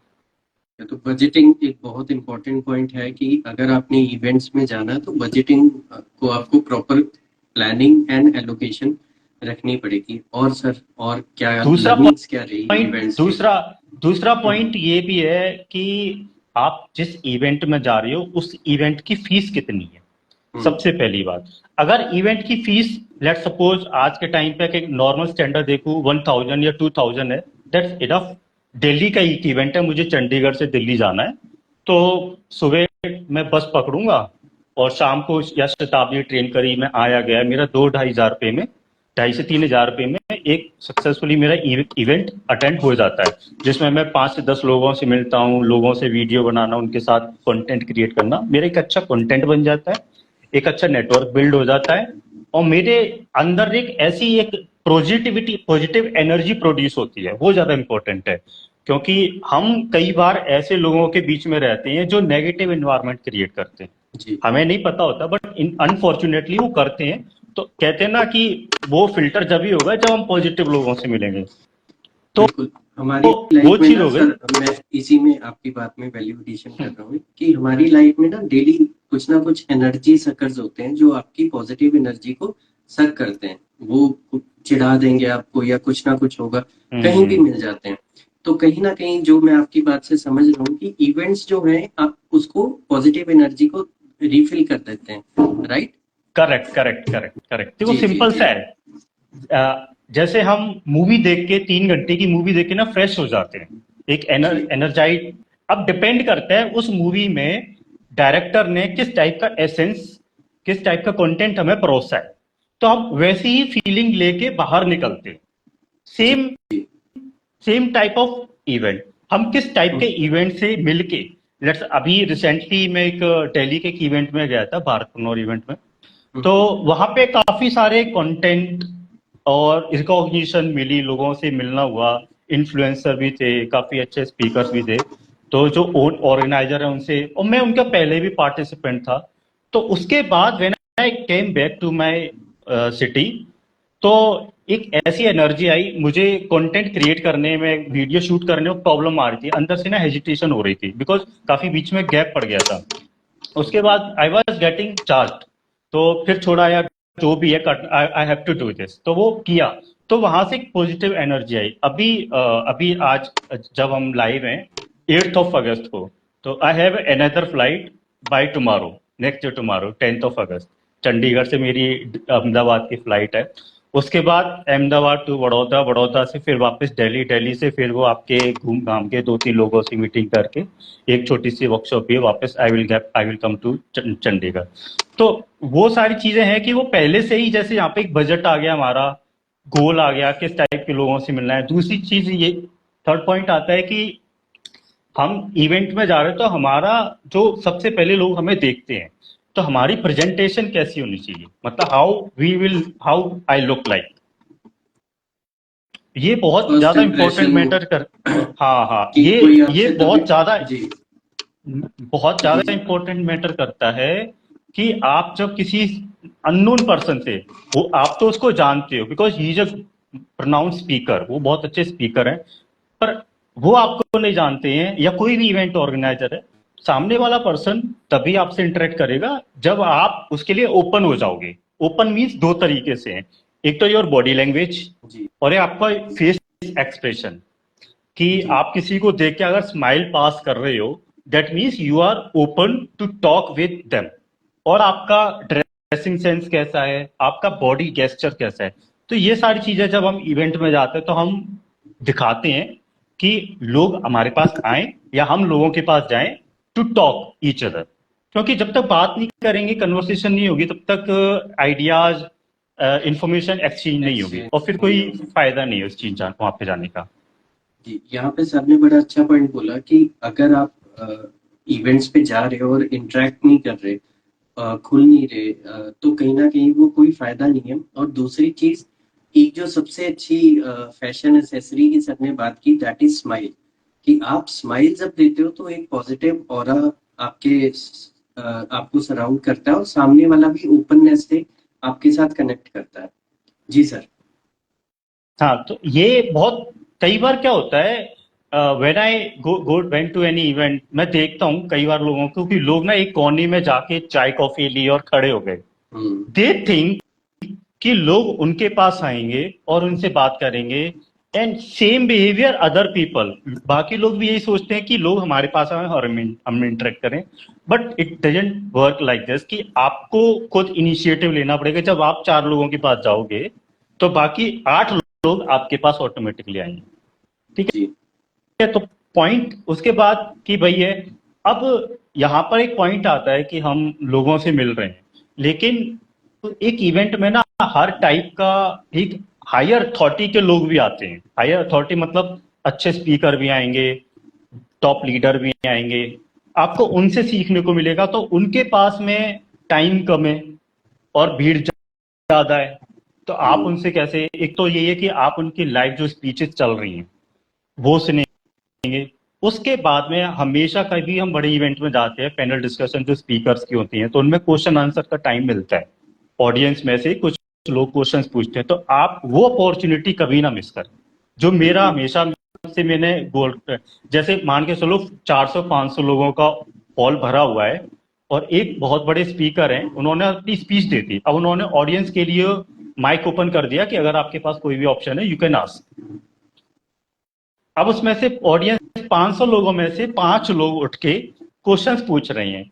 तो बजटिंग एक बहुत इंपॉर्टेंट पॉइंट है कि अगर आपने इवेंट्स में जाना है तो बजटिंग को आपको प्रॉपर प्लानिंग एंड एलोकेशन रखनी पड़ेगी। और सर, और क्या हूँ। दूसरा लर्निंग्स क्या रही पॉइंट इवेंट्स की? दूसरा दूसरा पॉइंट ये भी है कि आप जिस इवेंट में जा रहे हो, उस इवेंट की फीस कितनी है। हम्म। सबसे पहली बात, अगर इवेंट की फीस, लेट सपोज आज के टाइम पे एक नॉर्मल स्टैंडर्ड देखूं 1,000 या 2,000 है, दैट्स इनफ। दिल्ली का एक इवेंट है, मुझे चंडीगढ़ से दिल्ली जाना है, तो सुबह मैं बस पकड़ूंगा, और शाम को या शताब्दी ट्रेन करी, मैं आया गया, मेरा 2-2,500 रुपये में, 2,500 से 3,000 रुपये में एक सक्सेसफुली मेरा इवेंट अटेंड हो जाता है, जिसमें मैं 5 से 10 लोगों से मिलता हूँ, लोगों से वीडियो बनाना, उनके साथ कंटेंट क्रिएट करना, मेरा एक अच्छा कंटेंट बन जाता है, एक अच्छा नेटवर्क बिल्ड हो जाता है, और मेरे अंदर एक ऐसी एक पॉजिटिव एनर्जी प्रोड्यूस होती है। वो ज्यादा इंपॉर्टेंट है, क्योंकि हम कई बार ऐसे लोगों के बीच में रहते हैं जो नेगेटिव एनवायरनमेंट क्रिएट करते हैं। जी। हमें नहीं पता होता, बट अनफॉर्चुनेटली वो करते हैं। तो कहते हैं ना कि वो फिल्टर जब ही होगा जब हम पॉजिटिव लोगों से मिलेंगे। तो बिल्कुल। हमारी वो लाइफ में चीज ना हो गई। सर, मैं इसी में आपकी बात में वैल्यू एडिशन कर रहा हूँ कि हमारी लाइफ में ना डेली कुछ ना कुछ एनर्जी सकर्स होते हैं जो आपकी पॉजिटिव एनर्जी को सक करते हैं। वो चिढ़ा देंगे आपको, या कुछ ना कुछ होगा, कहीं भी मिल जाते हैं। तो कहीं ना कहीं जो मैं आपकी बात से समझ रहा हूँ कि इवेंट्स जो हैं आप उसको पॉजिटिव एनर्जी को रिफिल कर देते हैं, right? Correct, correct, correct, correct. देखो, जी जी सिंपल जी। सा है। जैसे हम मूवी देख के, 3 घंटे की मूवी देख के ना फ्रेश हो जाते हैं, एक जी। अब डिपेंड करता है उस मूवी में डायरेक्टर ने किस टाइप का एसेंस, किस टाइप का कंटेंट हमें परोसा है, तो हम वैसी ही फीलिंग लेके बाहर निकलते हैं। Same same type of event, हम किस टाइप के इवेंट से मिलके, लेट्स अभी रिसेंटली मैं एक दिल्ली के एक इवेंट में गया था, भारतपुर इवेंट में, तो वहां पे काफी सारे कंटेंट और रिकॉग्निशन मिली, लोगों से मिलना हुआ, इन्फ्लुएंसर भी थे, काफी अच्छे स्पीकर्स भी थे, तो जो ऑर्गेनाइजर है उनसे, और मैं उनका पहले भी पार्टिसिपेंट था। तो उसके बाद when I came back to my city, तो एक ऐसी एनर्जी आई, मुझे कंटेंट क्रिएट करने में, वीडियो शूट करने में प्रॉब्लम आ रही थी, अंदर से ना हेजिटेशन हो रही थी, बिकॉज काफी बीच में गैप पड़ गया था। उसके बाद आई वॉज गेटिंग चार्ज, तो फिर छोड़ा यार, जो भी है I have to do this, तो वो किया। तो वहां से एक पॉजिटिव एनर्जी आई। अभी आज जब हम लाइव हैं 8th ऑफ अगस्त को, तो I have another flight by tomorrow, next day tomorrow 10th of अगस्त, चंडीगढ़ से मेरी अहमदाबाद की फ्लाइट है। उसके बाद अहमदाबाद टू बड़ौदा, बड़ौदा से फिर वापस दिल्ली, दिल्ली से फिर वो आपके घूम घाम के 2-3 लोगों से मीटिंग करके एक छोटी सी वर्कशॉप भी है, वापस I will come to Chandigarh. तो वो सारी चीजें हैं कि वो पहले से ही, जैसे यहाँ पे एक बजट आ गया, हमारा गोल आ गया, किस टाइप के लोगों से मिलना है। दूसरी चीज ये, थर्ड पॉइंट आता है कि हम इवेंट में जा रहे हैं, तो हमारा जो सबसे पहले लोग हमें देखते हैं, तो हमारी प्रेजेंटेशन कैसी होनी चाहिए, मतलब हाउ आई लुक लाइक, ये बहुत फर्स्ट ज्यादा इंपॉर्टेंट इम्प्रेशन मैटर कर। हाँ हाँ, कि कोई ये आपसे बहुत कभी ज्यादा जी बहुत जी ज्यादा जी इंपॉर्टेंट मैटर करता है कि आप जब किसी अननोन पर्सन से, वो आप तो उसको जानते हो because he is a pronounce speaker, वो बहुत अच्छे स्पीकर हैं, पर वो आपको नहीं जानते हैं, या कोई भी इवेंट ऑर्गेनाइजर है, सामने वाला पर्सन तभी आपसे इंटरेक्ट करेगा जब आप उसके लिए ओपन हो जाओगे। ओपन मीन्स दो तरीके से है, एक तो योर बॉडी लैंग्वेज, जी और ये आपका फेस एक्सप्रेशन, कि जी आप किसी को देख के अगर स्माइल पास कर रहे हो, that means you are open to talk with them. और आपका ड्रेसिंग सेंस कैसा है, आपका बॉडी गेस्चर कैसा है, तो ये सारी चीजें जब हम इवेंट में जाते हैं तो हम दिखाते हैं कि लोग हमारे पास आए या हम लोगों के पास जाएं टू टॉक ईच अदर। क्योंकि जब तक बात नहीं करेंगे, कन्वर्सेशन नहीं होगी, तब तक आइडियाज, इंफॉर्मेशन एक्सचेंज नहीं होगी, और फिर एक्सचेंज नहीं कोई होगी फायदा नहीं है उस चीज वहां पे जाने का। जी। यहाँ पे सर ने बड़ा अच्छा पॉइंट बोला कि अगर आप इवेंट्स पे जा रहे हो और इंटरेक्ट नहीं कर रहे, खुल नहीं रहे, तो कहीं ना कहीं वो कोई फायदा नहीं है। और दूसरी चीज, एक जो सबसे अच्छी फैशन एसेसरी की सर ने बात की, दैट इज स्माइल। कि आप स्माइल जब देते हो तो एक पॉजिटिव ऑरा आपको सराउंड करता है, और सामने वाला भी ओपननेस से आपके साथ कनेक्ट करता है। जी सर। हाँ, तो ये बहुत कई बार क्या होता है, when I go when to any event, मैं देखता हूँ कई बार लोगों को कि लोग ना एक कोने में जाके चाय कॉफी ली और खड़े हो गए। हम्म दे थिंक कि लोग उनके पास आएंगे और उनसे बात करेंगे, and same behaviour other people, बाकी लोग भी यही सोचते हैं कि लोग हमारे पास आए और हम इंटरेक्ट करें। But it doesn't work like this, कि आपको खुद इनिशिएटिव लेना पड़ेगा। जब आप 4 लोगों के पास जाओगे, तो बाकी 8 लोग आपके पास ऑटोमेटिकली आएंगे। ठीक जी है, तो पॉइंट उसके बाद कि भाई है, अब यहाँ पर एक पॉइंट आता है कि हम लोगों से मिल रहे हैं, लेकिन एक इवेंट में ना हर टाइप का एक हायर अथॉरिटी के लोग भी आते हैं। हायर अथॉरिटी मतलब अच्छे स्पीकर भी आएंगे, टॉप लीडर भी आएंगे, आपको उनसे सीखने को मिलेगा। तो उनके पास में टाइम कम है और भीड़ ज्यादा है, तो आप हम्म उनसे कैसे, एक तो ये है कि आप उनकी लाइव जो स्पीचेस चल रही हैं वो सुनेंगे। उसके बाद में हमेशा कभी हम बड़े इवेंट में जाते हैं, पैनल डिस्कशन जो स्पीकर्स की होती हैं, तो उनमें क्वेश्चन आंसर का टाइम मिलता है, ऑडियंस में से कुछ लोग क्वेश्चंस पूछते हैं, तो आप वो अपॉर्चुनिटी कभी ना मिस करें। जो मेरा जी हमेशा से मैंने गोल, जैसे मान के चलो 400-500 लोगों का हॉल भरा हुआ है, और एक बहुत बड़े स्पीकर हैं, उन्होंने अपनी स्पीच दी थी, अब उन्होंने ऑडियंस के लिए माइक ओपन कर दिया कि अगर आपके पास कोई भी ऑप्शन है यू कैन आस्क। अब उसमें से ऑडियंस 500 लोगों में से 5 लोग उठ के क्वेश्चंस पूछ रहे हैं।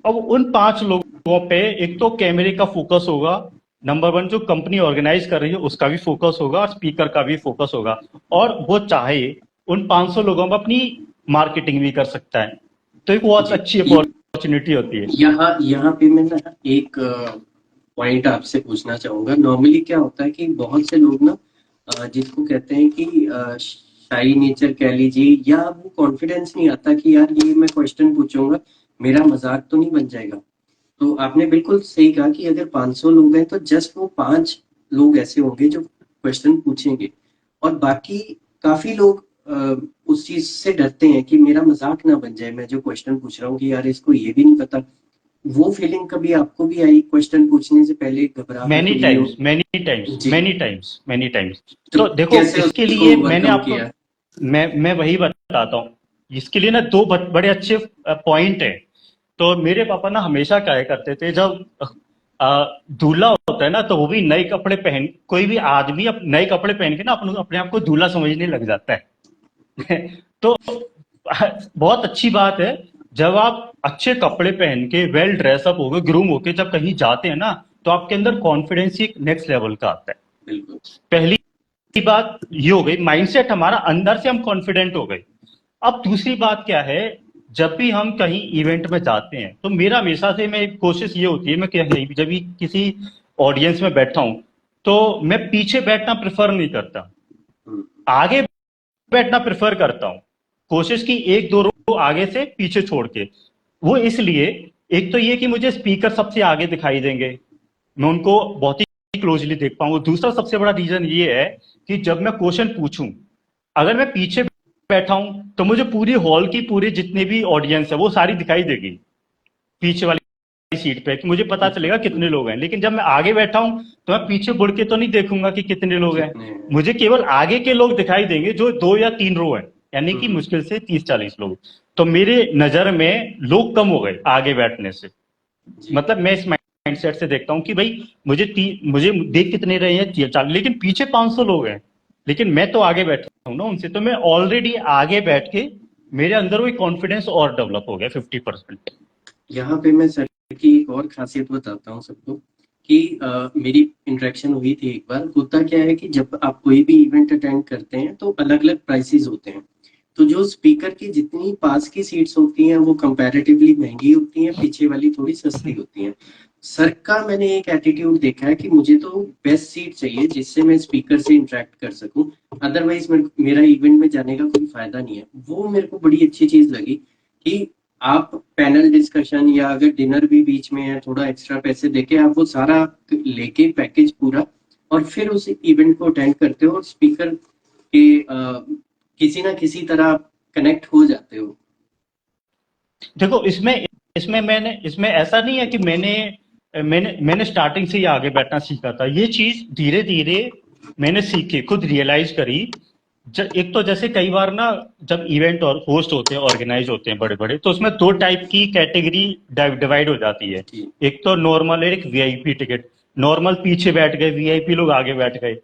अब उन 5 लोगों पे एक तो कैमरे का फोकस होगा, नंबर 1 जो कंपनी ऑर्गेनाइज कर रही है उसका भी फोकस होगा, और स्पीकर का भी फोकस होगा, और वो चाहे उन 500 लोगों में अपनी मार्केटिंग भी कर सकता है। तो एक बहुत जी अच्छी अपॉर्चुनिटी होती है। यहाँ यहाँ पे मैं ना एक पॉइंट आपसे पूछना चाहूंगा। नॉर्मली क्या होता है कि बहुत से लोग ना जिसको कहते हैं कि शाई नेचर कह लीजिए, या वो कॉन्फिडेंस नहीं आता कि यार ये मैं क्वेश्चन पूछूंगा, मेरा मजाक तो नहीं बन जाएगा। तो आपने बिल्कुल सही कहा कि अगर 500 लोग हैं तो जस्ट वो 5 लोग ऐसे होंगे जो क्वेश्चन पूछेंगे, और बाकी काफी लोग उस चीज से डरते हैं कि मेरा मजाक ना बन जाए, मैं जो क्वेश्चन पूछ रहा हूँ कि यार इसको ये भी नहीं पता। वो फीलिंग कभी आपको भी आई क्वेश्चन पूछने से पहले, घबराहट मैनी हुई हो? टाइम्स, मैनी टाइम्स, जी। Many times, many times. तो तो देखो कैसे इसके उसको लिए मैंने ओवरकम आपको, किया? मैं वही बताता हूँ। इसके लिए ना दो बड़े अच्छे पॉइंट है। तो मेरे पापा ना हमेशा कहा करते थे, जब दूल्हा होता है ना तो वो भी नए कपड़े पहन, कोई भी आदमी नए कपड़े पहन के ना अपने आप को दूल्हा समझने लग जाता है। तो बहुत अच्छी बात है, जब आप अच्छे कपड़े पहन के वेल ड्रेसअप हो गए, ग्रूम होके जब कहीं जाते हैं ना, तो आपके अंदर कॉन्फिडेंस एक नेक्स्ट लेवल का आता है। बिल्कुल। पहली बात ये हो गई, माइंडसेट हमारा अंदर से हम कॉन्फिडेंट हो गए। अब दूसरी बात क्या है, जब भी हम कहीं इवेंट में जाते हैं तो मेरा हमेशा से मैं कोशिश ये होती है, मैं कहीं जब भी किसी ऑडियंस में बैठा हूं तो मैं पीछे बैठना प्रेफर नहीं करता, हम्म, आगे बैठना प्रेफर करता हूं। कोशिश की एक दो रो आगे से पीछे छोड़ के। वो इसलिए, एक तो ये कि मुझे स्पीकर सबसे आगे दिखाई देंगे, मैं उनको बहुत ही क्लोजली देख पाऊंगा। दूसरा सबसे बड़ा रीजन ये है कि जब मैं क्वेश्चन पूछूं, अगर मैं पीछे बैठा हूं तो मुझे पूरी हॉल की पूरी जितने भी ऑडियंस है वो सारी दिखाई देगी पीछे वाली सीट पे, कि मुझे पता चलेगा कितने लोग हैं। लेकिन जब मैं आगे बैठा हूं तो मैं पीछे मुड़ के तो नहीं देखूंगा कि कितने लोग हैं, कितने हैं? मुझे केवल आगे के लोग दिखाई देंगे जो 2 या 3 रो हैं, यानी कि हम्म, मुश्किल से 30-40 लोग। तो मेरे नजर में लोग कम हो गए आगे बैठने से। जी। मतलब मैं इस माइंडसेट से देखता हूं कि भाई मुझे देख कितने रहे हैं 40, लेकिन पीछे 500 लोग हैं, लेकिन मैं तो आगे बैठा हूं ना उनसे, तो मैं ऑलरेडी आगे बैठ के मेरे अंदर वो कॉन्फिडेंस और डेवलप हो गया 50%। यहाँ पे मैं सर की एक और खासियत बताता हूँ सबको कि मेरी इंटरेक्शन हुई थी एक बार। होता क्या है कि जब आप कोई भी इवेंट अटेंड करते हैं तो अलग अलग प्राइसेस होते हैं। तो जो स्पीकर की जितनी पास की सीट्स होती हैं वो कंपैरेटिवली महंगी होती हैं, पीछे वाली थोड़ी सस्ती होती हैं। सर का मैंने एक एटीट्यूड देखा है कि मुझे तो बेस्ट सीट चाहिए जिससे मैं स्पीकर से इंटरेक्ट कर सकूं, अदरवाइज मेरा इवेंट में जाने का कोई फायदा नहीं है। वो मेरे को बड़ी अच्छी चीज लगी कि आप पैनल डिस्कशन या अगर डिनर भी बीच में है, थोड़ा एक्स्ट्रा पैसे देके आप वो सारा लेके पैकेज पूरा, और फिर उस इवेंट को अटेंड करते हो और स्पीकर के किसी ना किसी तरह आप कनेक्ट हो जाते हो। देखो इसमें इसमें ऐसा नहीं है कि मैंने मैंने मैंने स्टार्टिंग से ही आगे बैठना सीखा था। ये चीज धीरे धीरे मैंने सीखी, खुद रियलाइज करी। एक तो जैसे कई बार ना, जब इवेंट और होस्ट होते हैं, ऑर्गेनाइज होते हैं बड़े बड़े, तो उसमें 2 टाइप की कैटेगरी डिवाइड हो जाती है। जी। एक तो नॉर्मल है, एक वीआईपी टिकट। नॉर्मल पीछे बैठ गए, वीआईपी लोग आगे बैठ गए।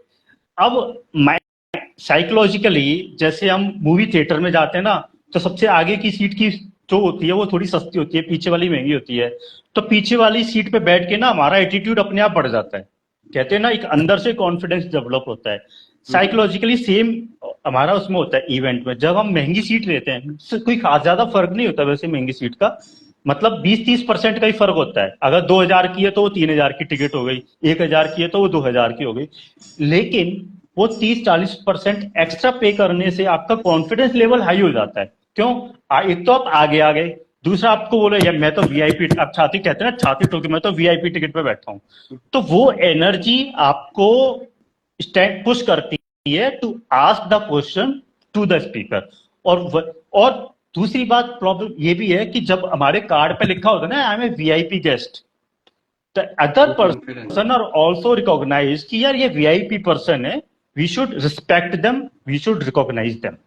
अब साइकोलॉजिकली जैसे हम मूवी थिएटर में जाते हैं ना, तो सबसे आगे की सीट की जो होती है वो थोड़ी सस्ती होती है, पीछे वाली महंगी होती है। तो पीछे वाली सीट पे बैठ के ना हमारा एटीट्यूड अपने आप बढ़ जाता है। कहते हैं ना, एक अंदर से कॉन्फिडेंस डेवलप होता है। साइकोलॉजिकली सेम हमारा उसमें होता है इवेंट में। जब हम महंगी सीट लेते हैं, कोई खास ज्यादा फर्क नहीं होता वैसे महंगी सीट का, मतलब 20-30% का ही फर्क होता है। अगर 2,000 की है तो वो 3,000 की टिकट हो गई, 1,000 की है तो वो 2,000 की हो गई। लेकिन वो 30-40% एक्स्ट्रा पे करने से आपका कॉन्फिडेंस लेवल हाई हो जाता है। क्यों? एक तो आप आगे आ गए, दूसरा आपको बोले यार मैं तो वीआईपी, आप छाती कहते हैं ना, छाती ठोके मैं तो वीआईपी टिकट पे बैठा हूं। तो वो एनर्जी आपको स्टैंड पुश करती है to ask the question to the speaker. और दूसरी बात प्रॉब्लम ये भी है कि जब हमारे कार्ड पे लिखा होता है ना, I am a VIP guest, the other वो confidence. Person are also recognise कि यार ये वीआईपी पर्सन है, we should respect them, we should recognise them.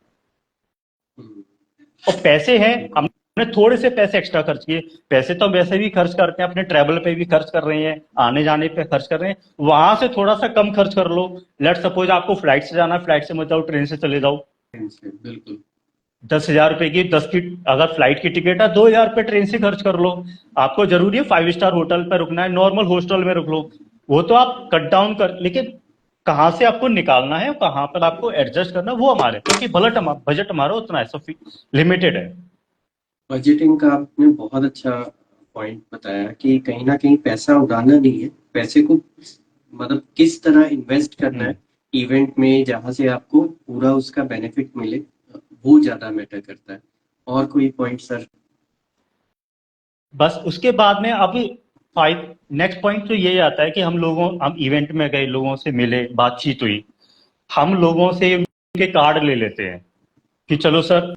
और पैसे हैं, हमने थोड़े से पैसे एक्स्ट्रा खर्च किए, पैसे तो हम वैसे भी खर्च करते हैं, अपने ट्रैवल पे भी खर्च कर रहे हैं, आने जाने पे खर्च कर रहे हैं, वहां से थोड़ा सा कम खर्च कर लो। लेट सपोज आपको फ्लाइट से जाना, फ्लाइट से मत जाओ, ट्रेन से चले जाओ। बिल्कुल। 10,000 रुपए की 10 की अगर फ्लाइट की टिकट है, 2,000 रुपए ट्रेन से खर्च कर लो। आपको जरूरी है 5 स्टार होटल पे रुकना है, नॉर्मल हॉस्टल में रुक लो, वो तो आप कट डाउन कर। लेकिन कहाँ से आपको निकालना है, कहाँ पर आपको एडजस्ट करना है, वो हमारे, क्योंकि बजट हमारा उतना है, लिमिटेड है। बजटिंग का आपने बहुत अच्छा पॉइंट बताया कि कहीं ना कहीं पैसा उड़ाना नहीं है, पैसे को मतलब किस तरह इन्वेस्ट करना हम्म। है इवेंट में जहां से आपको पूरा उसका बेनिफिट मिले, वो ज्यादा मैटर करता है। और कोई पॉइंट सर? बस उसके बाद में अब फाइव नेक्स्ट पॉइंट तो यही आता है कि हम इवेंट में गए, लोगों से मिले, बातचीत हुई, हम लोगों से उनके कार्ड ले लेते हैं कि चलो सर,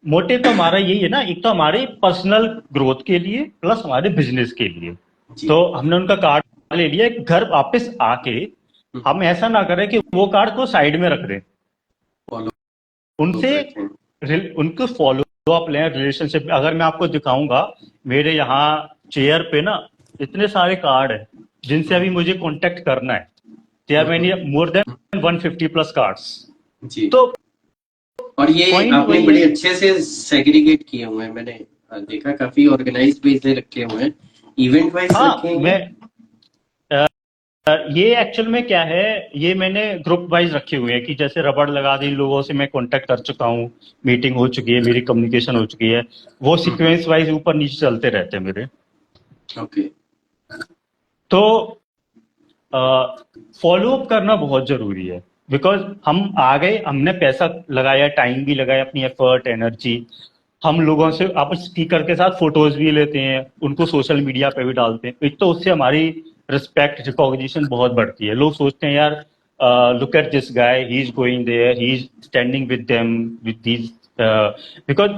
मोटिव तो हमारा यही है ना, एक तो हमारे पर्सनल ग्रोथ के लिए प्लस हमारे बिजनेस के लिए। जी। तो हमने उनका कार्ड ले लिया, घर वापस आके हम ऐसा ना करें कि वो कार्ड को साइड में रख दें, फॉलो उनसे रखें। उनको फॉलो अप लें, रिलेशनशिप। अगर मैं आपको दिखाऊंगा, मेरे यहाँ चेयर पे ना इतने सारे कार्ड है जिनसे अभी मुझे कांटेक्ट करना है। There many more than 150 plus cards. जी। तो और ये पॉइंट आपने वही है। बड़े अच्छे से सेग्रीगेट किए हुए हैं, मैंने देखा काफी ऑर्गेनाइज वे से रखे हुए हैं, इवेंट वाइज रखे हाँ, हैं। मैं ये एक्चुअल में क्या है, ये मैंने ग्रुप वाइज रखे हुए हैं कि जैसे रबड़ लगा दी, लोगों से मैं कांटेक्ट कर चुका हूँ, मीटिंग हो चुकी है, मेरी कम्युनिकेशन हो चुकी है, वो सीक्वेंस वाइज ऊपर नीचे चलते रहते हैं मेरे। ओके। तो फॉलो अप करना बहुत जरूरी है, बिकॉज हम आ गए, हमने पैसा लगाया, टाइम भी लगाया, अपनी एफर्ट एनर्जी, हम लोगों से आप स्पीकर के साथ फोटोज भी लेते हैं, उनको सोशल मीडिया पे भी डालते हैं, एक तो उससे हमारी रिस्पेक्ट रिकॉग्निशन बहुत बढ़ती है। लोग सोचते हैं यार, look at this guy, he is going there, he is standing with them, with these, because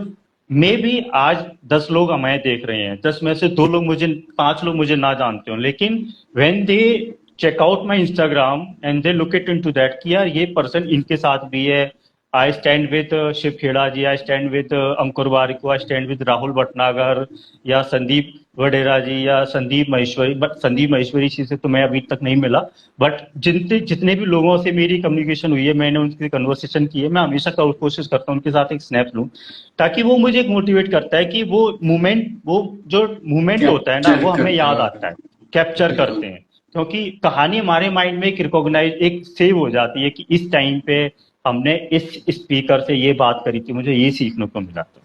maybe आज 10 लोग हमें देख रहे हैं, 5 लोग मुझे ना जानते हो, लेकिन when they check out my Instagram and they look it into that कि यार ये पर्सन इनके साथ भी है, I stand with Shiv Khera ji, I stand with Ankur Warikoo, I stand with Rahul Bhatnagar, या संदीप वडेरा जी, या संदीप महेश्वरी। बट संदीप महेश्वरी जी से तो मैं अभी तक नहीं मिला, बट जितने भी लोगों से मेरी कम्युनिकेशन हुई है, मैंने उनसे कन्वर्सेशन की है, मैं हमेशा कोशिश करता हूँ उनके साथ एक स्नैप लूं, ताकि वो मुझे एक मोटिवेट करता है कि वो जो मूवमेंट होता है ना, कैप्चर वो हमें करता याद है। आता है, कैप्चर बिल्कुल। करते हैं, क्योंकि कहानी हमारे माइंड में एक रिकॉग्नाइज, एक सेव हो जाती है कि इस टाइम पे हमने इस स्पीकर से ये बात करी थी, मुझे ये सीखने को मिला था।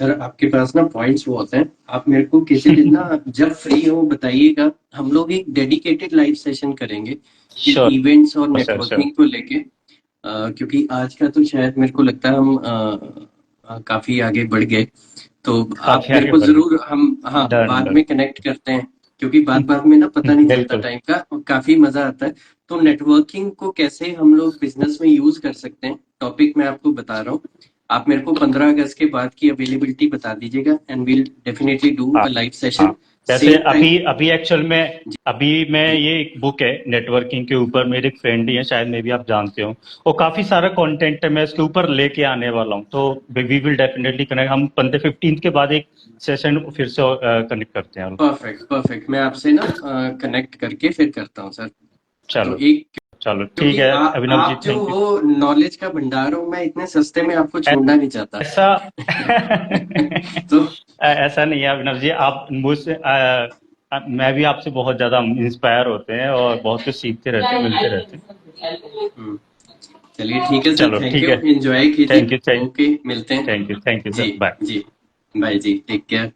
सर आपके पास ना पॉइंट्स बहुत हैं, आप मेरे को किसी दिन ना जब फ्री हो बताइएगा, हम लोग एक डेडिकेटेड लाइव सेशन करेंगे श्योर इवेंट्स और सर, श्योर, नेटवर्किंग को लेके। क्योंकि आज का तो शायद मेरे को लगता है हम काफी आगे बढ़ गए। तो आप काफी मेरे आगे को बढ़ गए। जरूर, हम हाँ डन बाद डन। में कनेक्ट करते हैं, क्योंकि बात बात में ना पता नहीं चलता बिल्कुल। टाइम का और काफी मजा आता है। तो नेटवर्किंग को कैसे हम लोग बिजनेस में यूज कर सकते हैं, टॉपिक मैं आपको बता रहा हूँ। आप मेरे को 15 अगस्त के बाद की अवेलेबिलिटी बता दीजिएगा एंड वील डेफिनेटली डू हाँ अ लाइव हाँ। सेशन जैसे सेम टाइम। अभी अभी एक्चुअल में, अभी मैं ये एक बुक है नेटवर्किंग के ऊपर, मेरे एक फ्रेंड ही है, शायद मे भी आप जानते हो, वो काफी सारा कंटेंट है, मैं इसके ऊपर लेके आने वाला हूँ, तो वी विल डेफिनेटली कनेक्ट, हम 15-15 के बाद एक सेशन फिर से कनेक्ट करते हैं। परफेक्ट परफेक्ट, मैं आपसे ना कनेक्ट करके फिर करता हूँ सर। तो चलो, एक, चलो ठीक क्योंकि है अभिनव जी, आप जो थैंक यू। हो नॉलेज का भंडार हो, मैं इतने सस्ते में आपको छोड़ना नहीं चाहता। ऐसा तो ऐसा नहीं है अभिनव जी, आप मुझसे मैं भी आपसे बहुत ज्यादा इंस्पायर होते हैं और बहुत कुछ सीखते रहते हैं, मिलते रहते हैं। हम्म, चलिए ठीक है सर, चलो थैंक ठीक यू, है। एंजॉय कीजिए। थैंक यू, ओके, मिलते हैं। थैंक यू जी। Sir, bye. जी। बाय जी, टेक केयर।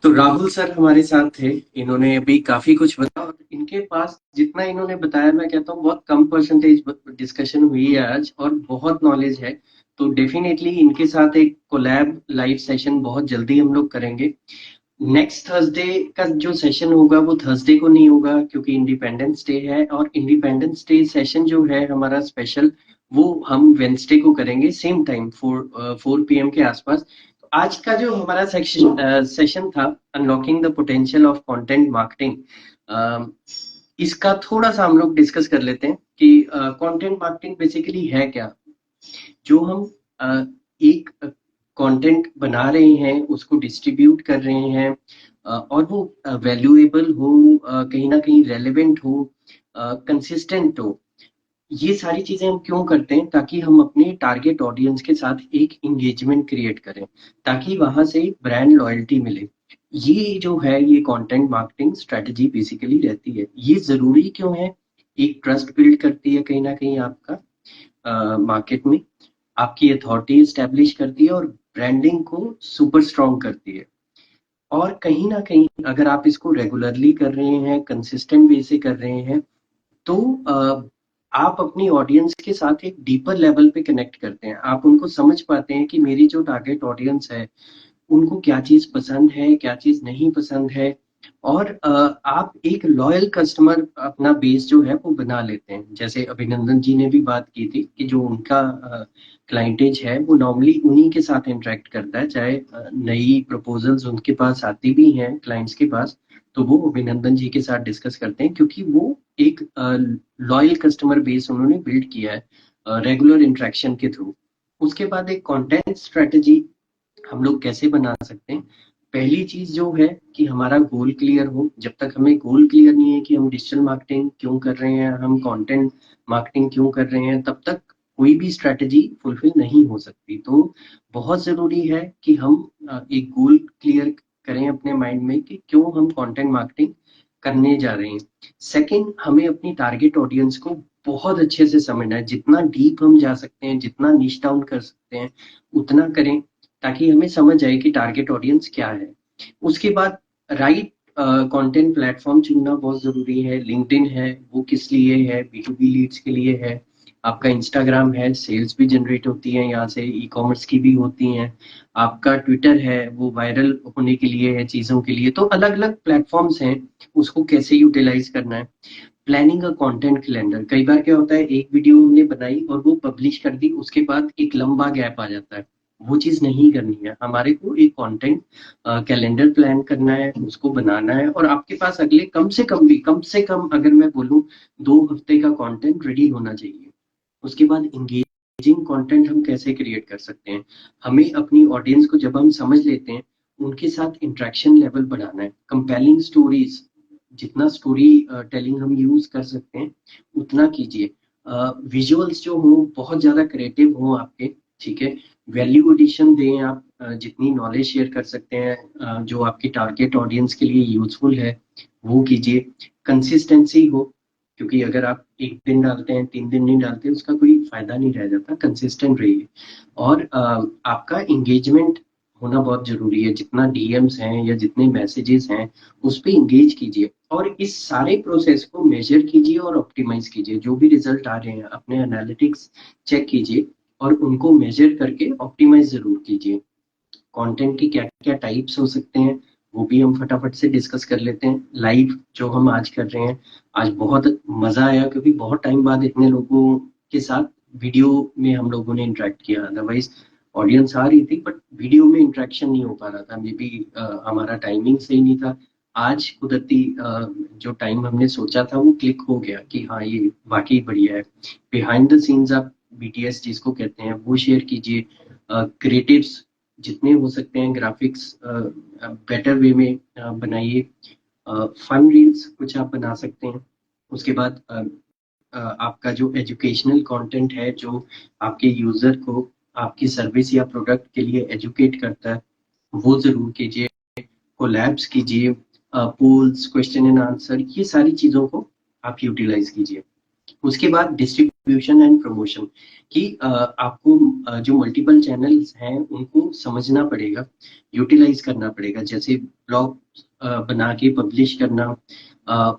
तो राहुल सर हमारे साथ थे, इन्होंने अभी काफी कुछ बताया और इनके पास जितना इन्होंने बताया, मैं कहता हूँ बहुत कम परसेंटेज डिस्कशन हुई है आज और बहुत नॉलेज है। तो डेफिनेटली इनके साथ एक कोलैब लाइव सेशन बहुत जल्दी हम लोग करेंगे। नेक्स्ट थर्सडे का जो सेशन होगा वो थर्सडे को नहीं होगा, क्योंकि इंडिपेंडेंस डे है, और इंडिपेंडेंस डे सेशन जो है हमारा स्पेशल, वो हम वेंसडे को करेंगे सेम टाइम 4 PM के आसपास। तो आज का जो हमारा सेशन था, unlocking the potential of content marketing, इसका थोड़ा सा हम लोग डिस्कस कर लेते हैं कि कंटेंट मार्केटिंग बेसिकली है क्या। जो हम एक कंटेंट बना रहे हैं, उसको डिस्ट्रीब्यूट कर रहे हैं, और वो वैल्यूएबल हो, कहीं ना कहीं रेलेवेंट हो, कंसिस्टेंट हो, ये सारी चीजें हम क्यों करते हैं, ताकि हम अपने टारगेट ऑडियंस के साथ एक इंगेजमेंट क्रिएट करें, ताकि वहां से ब्रांड लॉयल्टी मिले। ये जो है ये कंटेंट मार्केटिंग स्ट्रेटजी बेसिकली रहती है। ये जरूरी क्यों है? एक ट्रस्ट बिल्ड करती है कहीं ना कहीं आपका मार्केट में, आपकी अथॉरिटी स्टैब्लिश करती है और ब्रांडिंग को सुपर स्ट्रॉन्ग करती है। और कहीं ना कहीं अगर आप इसको रेगुलरली कर रहे हैं, कंसिस्टेंट वे से कर रहे हैं, तो आप अपनी ऑडियंस के साथ एक डीपर लेवल पे कनेक्ट करते हैं। आप उनको समझ पाते हैं कि मेरी जो टारगेट ऑडियंस है उनको क्या चीज पसंद है, क्या चीज नहीं पसंद है। और आप एक लॉयल कस्टमर अपना बेस जो है वो बना लेते हैं। जैसे अभिनंदन जी ने भी बात की थी कि जो उनका क्लाइंटेज है वो नॉर्मली उन्हीं के साथ इंटरेक्ट करता है, चाहे नई प्रपोजल्स उनके पास आती भी हैं क्लाइंट्स के पास, तो वो अभिनंदन जी के साथ डिस्कस करते हैं, क्योंकि वो एक लॉयल कस्टमर बेस उन्होंने बिल्ड किया है रेगुलर इंटरेक्शन के थ्रू। उसके बाद एक कंटेंट स्ट्रेटजी हम लोग कैसे बना सकते हैं? पहली चीज जो है कि हमारा गोल क्लियर हो। जब तक हमें गोल क्लियर नहीं है कि हम डिजिटल मार्केटिंग क्यों कर रहे हैं, हम कंटेंट मार्केटिंग क्यों कर रहे हैं, तब तक कोई भी स्ट्रेटजी फुलफिल नहीं हो सकती। तो बहुत जरूरी है कि हम एक गोल क्लियर करें अपने माइंड में कि क्यों हम कंटेंट मार्केटिंग करने जा रहे हैं। सेकंड, हमें अपनी टारगेट ऑडियंस को बहुत अच्छे से समझना है। जितना डीप हम जा सकते हैं, जितना निश डाउन कर सकते हैं, उतना करें, ताकि हमें समझ आए कि टारगेट ऑडियंस क्या है। उसके बाद राइट कंटेंट प्लेटफॉर्म चुनना बहुत जरूरी है। लिंक्डइन है वो किस लिए है? B2B लीड्स के लिए है। आपका इंस्टाग्राम है, सेल्स भी जनरेट होती है यहाँ से, ई कॉमर्स की भी होती हैं। आपका ट्विटर है वो वायरल होने के लिए है, चीजों के लिए। तो अलग अलग प्लेटफॉर्म्स हैं, उसको कैसे यूटिलाइज करना है। Planning a content calendar. कई बार क्या होता है, एक वीडियो हमने बनाई और वो पब्लिश कर दी, उसके बाद एक लंबा गैप आ जाता है। वो चीज नहीं करनी है। हमारे को एक कंटेंट कैलेंडर प्लान करना है, उसको बनाना है, और आपके पास अगले कम से कम अगर मैं बोलूँ 2 हफ्ते का कंटेंट रेडी होना चाहिए। उसके बाद इंगेजिंग कंटेंट हम कैसे क्रिएट कर सकते हैं? हमें अपनी ऑडियंस को जब हम समझ लेते हैं, उनके साथ इंटरेक्शन लेवल बढ़ाना है। कंपेलिंग स्टोरीज, जितना स्टोरी टेलिंग हम यूज कर सकते हैं उतना कीजिए। विजुअल्स जो हो बहुत ज्यादा क्रिएटिव हो आपके, ठीक है। वैल्यू एडिशन दें आप, जितनी नॉलेज शेयर कर सकते हैं जो आपकी टारगेट ऑडियंस के लिए यूजफुल है वो कीजिए। कंसिस्टेंसी हो, क्योंकि अगर आप एक दिन डालते हैं 3 दिन नहीं डालते, उसका कोई फायदा नहीं रह जाता। कंसिस्टेंट रहिए। और आपका इंगेजमेंट होना बहुत जरूरी है। जितना डीएम्स हैं या जितने मैसेजेस हैं उस पर इंगेज कीजिए, और इस सारे प्रोसेस को मेजर कीजिए और ऑप्टिमाइज कीजिए। जो भी रिजल्ट आ रहे हैं अपने एनालिटिक्स चेक कीजिए और उनको मेजर करके ऑप्टिमाइज जरूर कीजिए। कंटेंट की क्या क्या टाइप्स हो सकते हैं वो भी हम फटाफट से डिस्कस कर लेते हैं। लाइव जो हम आज कर रहे हैं, आज बहुत मजा आया, क्योंकि बहुत टाइम बाद इतने लोगों के साथ वीडियो में हम लोगों ने इंटरेक्ट किया। अदरवाइज ऑडियंस आ रही थी बट वीडियो में इंटरेक्शन नहीं हो पा रहा था। मे बी हमारा टाइमिंग सही नहीं था। आज कुदरती जो टाइम हमने सोचा था वो क्लिक हो गया कि हाँ ये वाकई बढ़िया है। बिहाइंड द सीन्स आप BTS जिसको कहते हैं वो शेयर कीजिए। क्रिएटिव्स जितने हो सकते हैं, ग्राफिक्स बेटर वे में बनाइए। फन रील्स कुछ आप बना सकते हैं। उसके बाद आपका जो एजुकेशनल कंटेंट है, जो आपके यूजर को आपकी सर्विस या प्रोडक्ट के लिए एजुकेट करता है, वो जरूर कीजिए। कोलैब्स कीजिए, पोल्स, क्वेश्चन एंड आंसर, ये सारी चीजों को आप यूटिलाइज कीजिए। उसके बाद डिस्ट्रीब्यूशन एंड प्रमोशन कि आपको जो मल्टीपल चैनल्स हैं उनको समझना पड़ेगा, यूटिलाइज करना पड़ेगा। जैसे ब्लॉग बना के पब्लिश करना,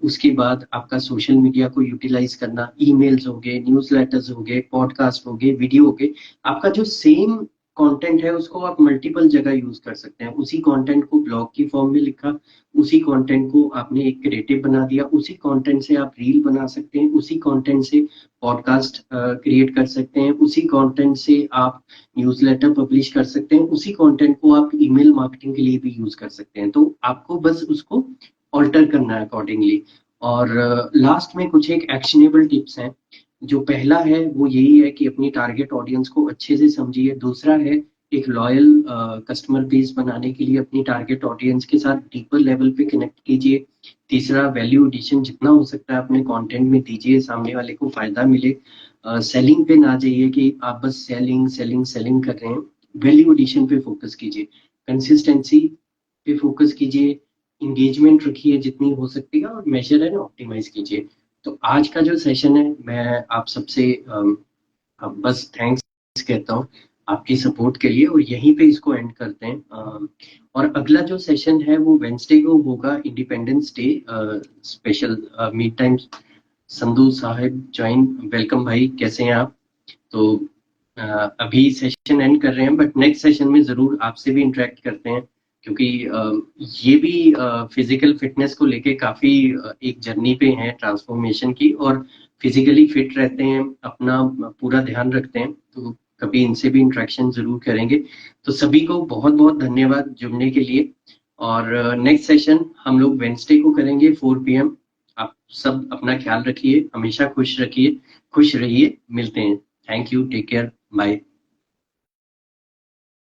उसके बाद आपका सोशल मीडिया को यूटिलाइज करना, ईमेल्स हो गए, न्यूज़लेटर्स हो गए, पॉडकास्ट हो गए, वीडियो हो गए। आपका जो सेम कंटेंट है उसको आप मल्टीपल जगह यूज कर सकते हैं। उसी कंटेंट को ब्लॉग की फॉर्म में लिखा, उसी कंटेंट को आपने एक क्रिएटिव बना दिया, उसी कंटेंट से आप रील बना सकते हैं, उसी कंटेंट से पॉडकास्ट क्रिएट कर सकते हैं, उसी कंटेंट से आप न्यूज़लेटर पब्लिश कर सकते हैं, उसी कंटेंट को आप ईमेल मार्केटिंग के लिए भी यूज कर सकते हैं। तो आपको बस उसको ऑल्टर करना है अकॉर्डिंगली। और लास्ट में कुछ एक एक्शनेबल टिप्स हैं। जो पहला है वो यही है कि अपनी टारगेट ऑडियंस को अच्छे से समझिए। दूसरा है एक लॉयल कस्टमर बेस बनाने के लिए अपनी टारगेट ऑडियंस के साथ डीपर लेवल पे कनेक्ट कीजिए। तीसरा, वैल्यू एडिशन जितना हो सकता है अपने कंटेंट में दीजिए, सामने वाले को फायदा मिले। सेलिंग पे ना जाइए कि आप बस सेलिंग सेलिंग सेलिंग कर रहे हैं। वैल्यू एडिशन पे फोकस कीजिए। कंसिस्टेंसी पे फोकस कीजिए, इंगेजमेंट रखिए जितनी हो सकती है, और मेजर एंड ऑप्टिमाइज कीजिए। तो आज का जो सेशन है, मैं आप सबसे अब बस थैंक्स कहता हूँ आपकी सपोर्ट के लिए, और यहीं पे इसको एंड करते हैं। और अगला जो सेशन है वो वेंसडे को होगा, Independence Day special meet time. Sandhu Sahib join, welcome भाई, कैसे हैं आप? तो अभी सेशन एंड कर रहे हैं, बट नेक्स्ट सेशन में जरूर आपसे भी इंटरेक्ट करते हैं, क्योंकि ये भी फिजिकल फिटनेस को लेके काफी एक जर्नी पे हैं ट्रांसफॉर्मेशन की, और फिजिकली फिट रहते हैं, अपना पूरा ध्यान रखते हैं, तो कभी इनसे भी इंटरेक्शन जरूर करेंगे। तो सभी को बहुत बहुत धन्यवाद जुड़ने के लिए, और नेक्स्ट सेशन हम लोग वेंसडे को करेंगे 4 PM। आप सब अपना ख्याल रखिए, हमेशा खुश रखिए, खुश रहिए, मिलते हैं। Thank you, take care, bye.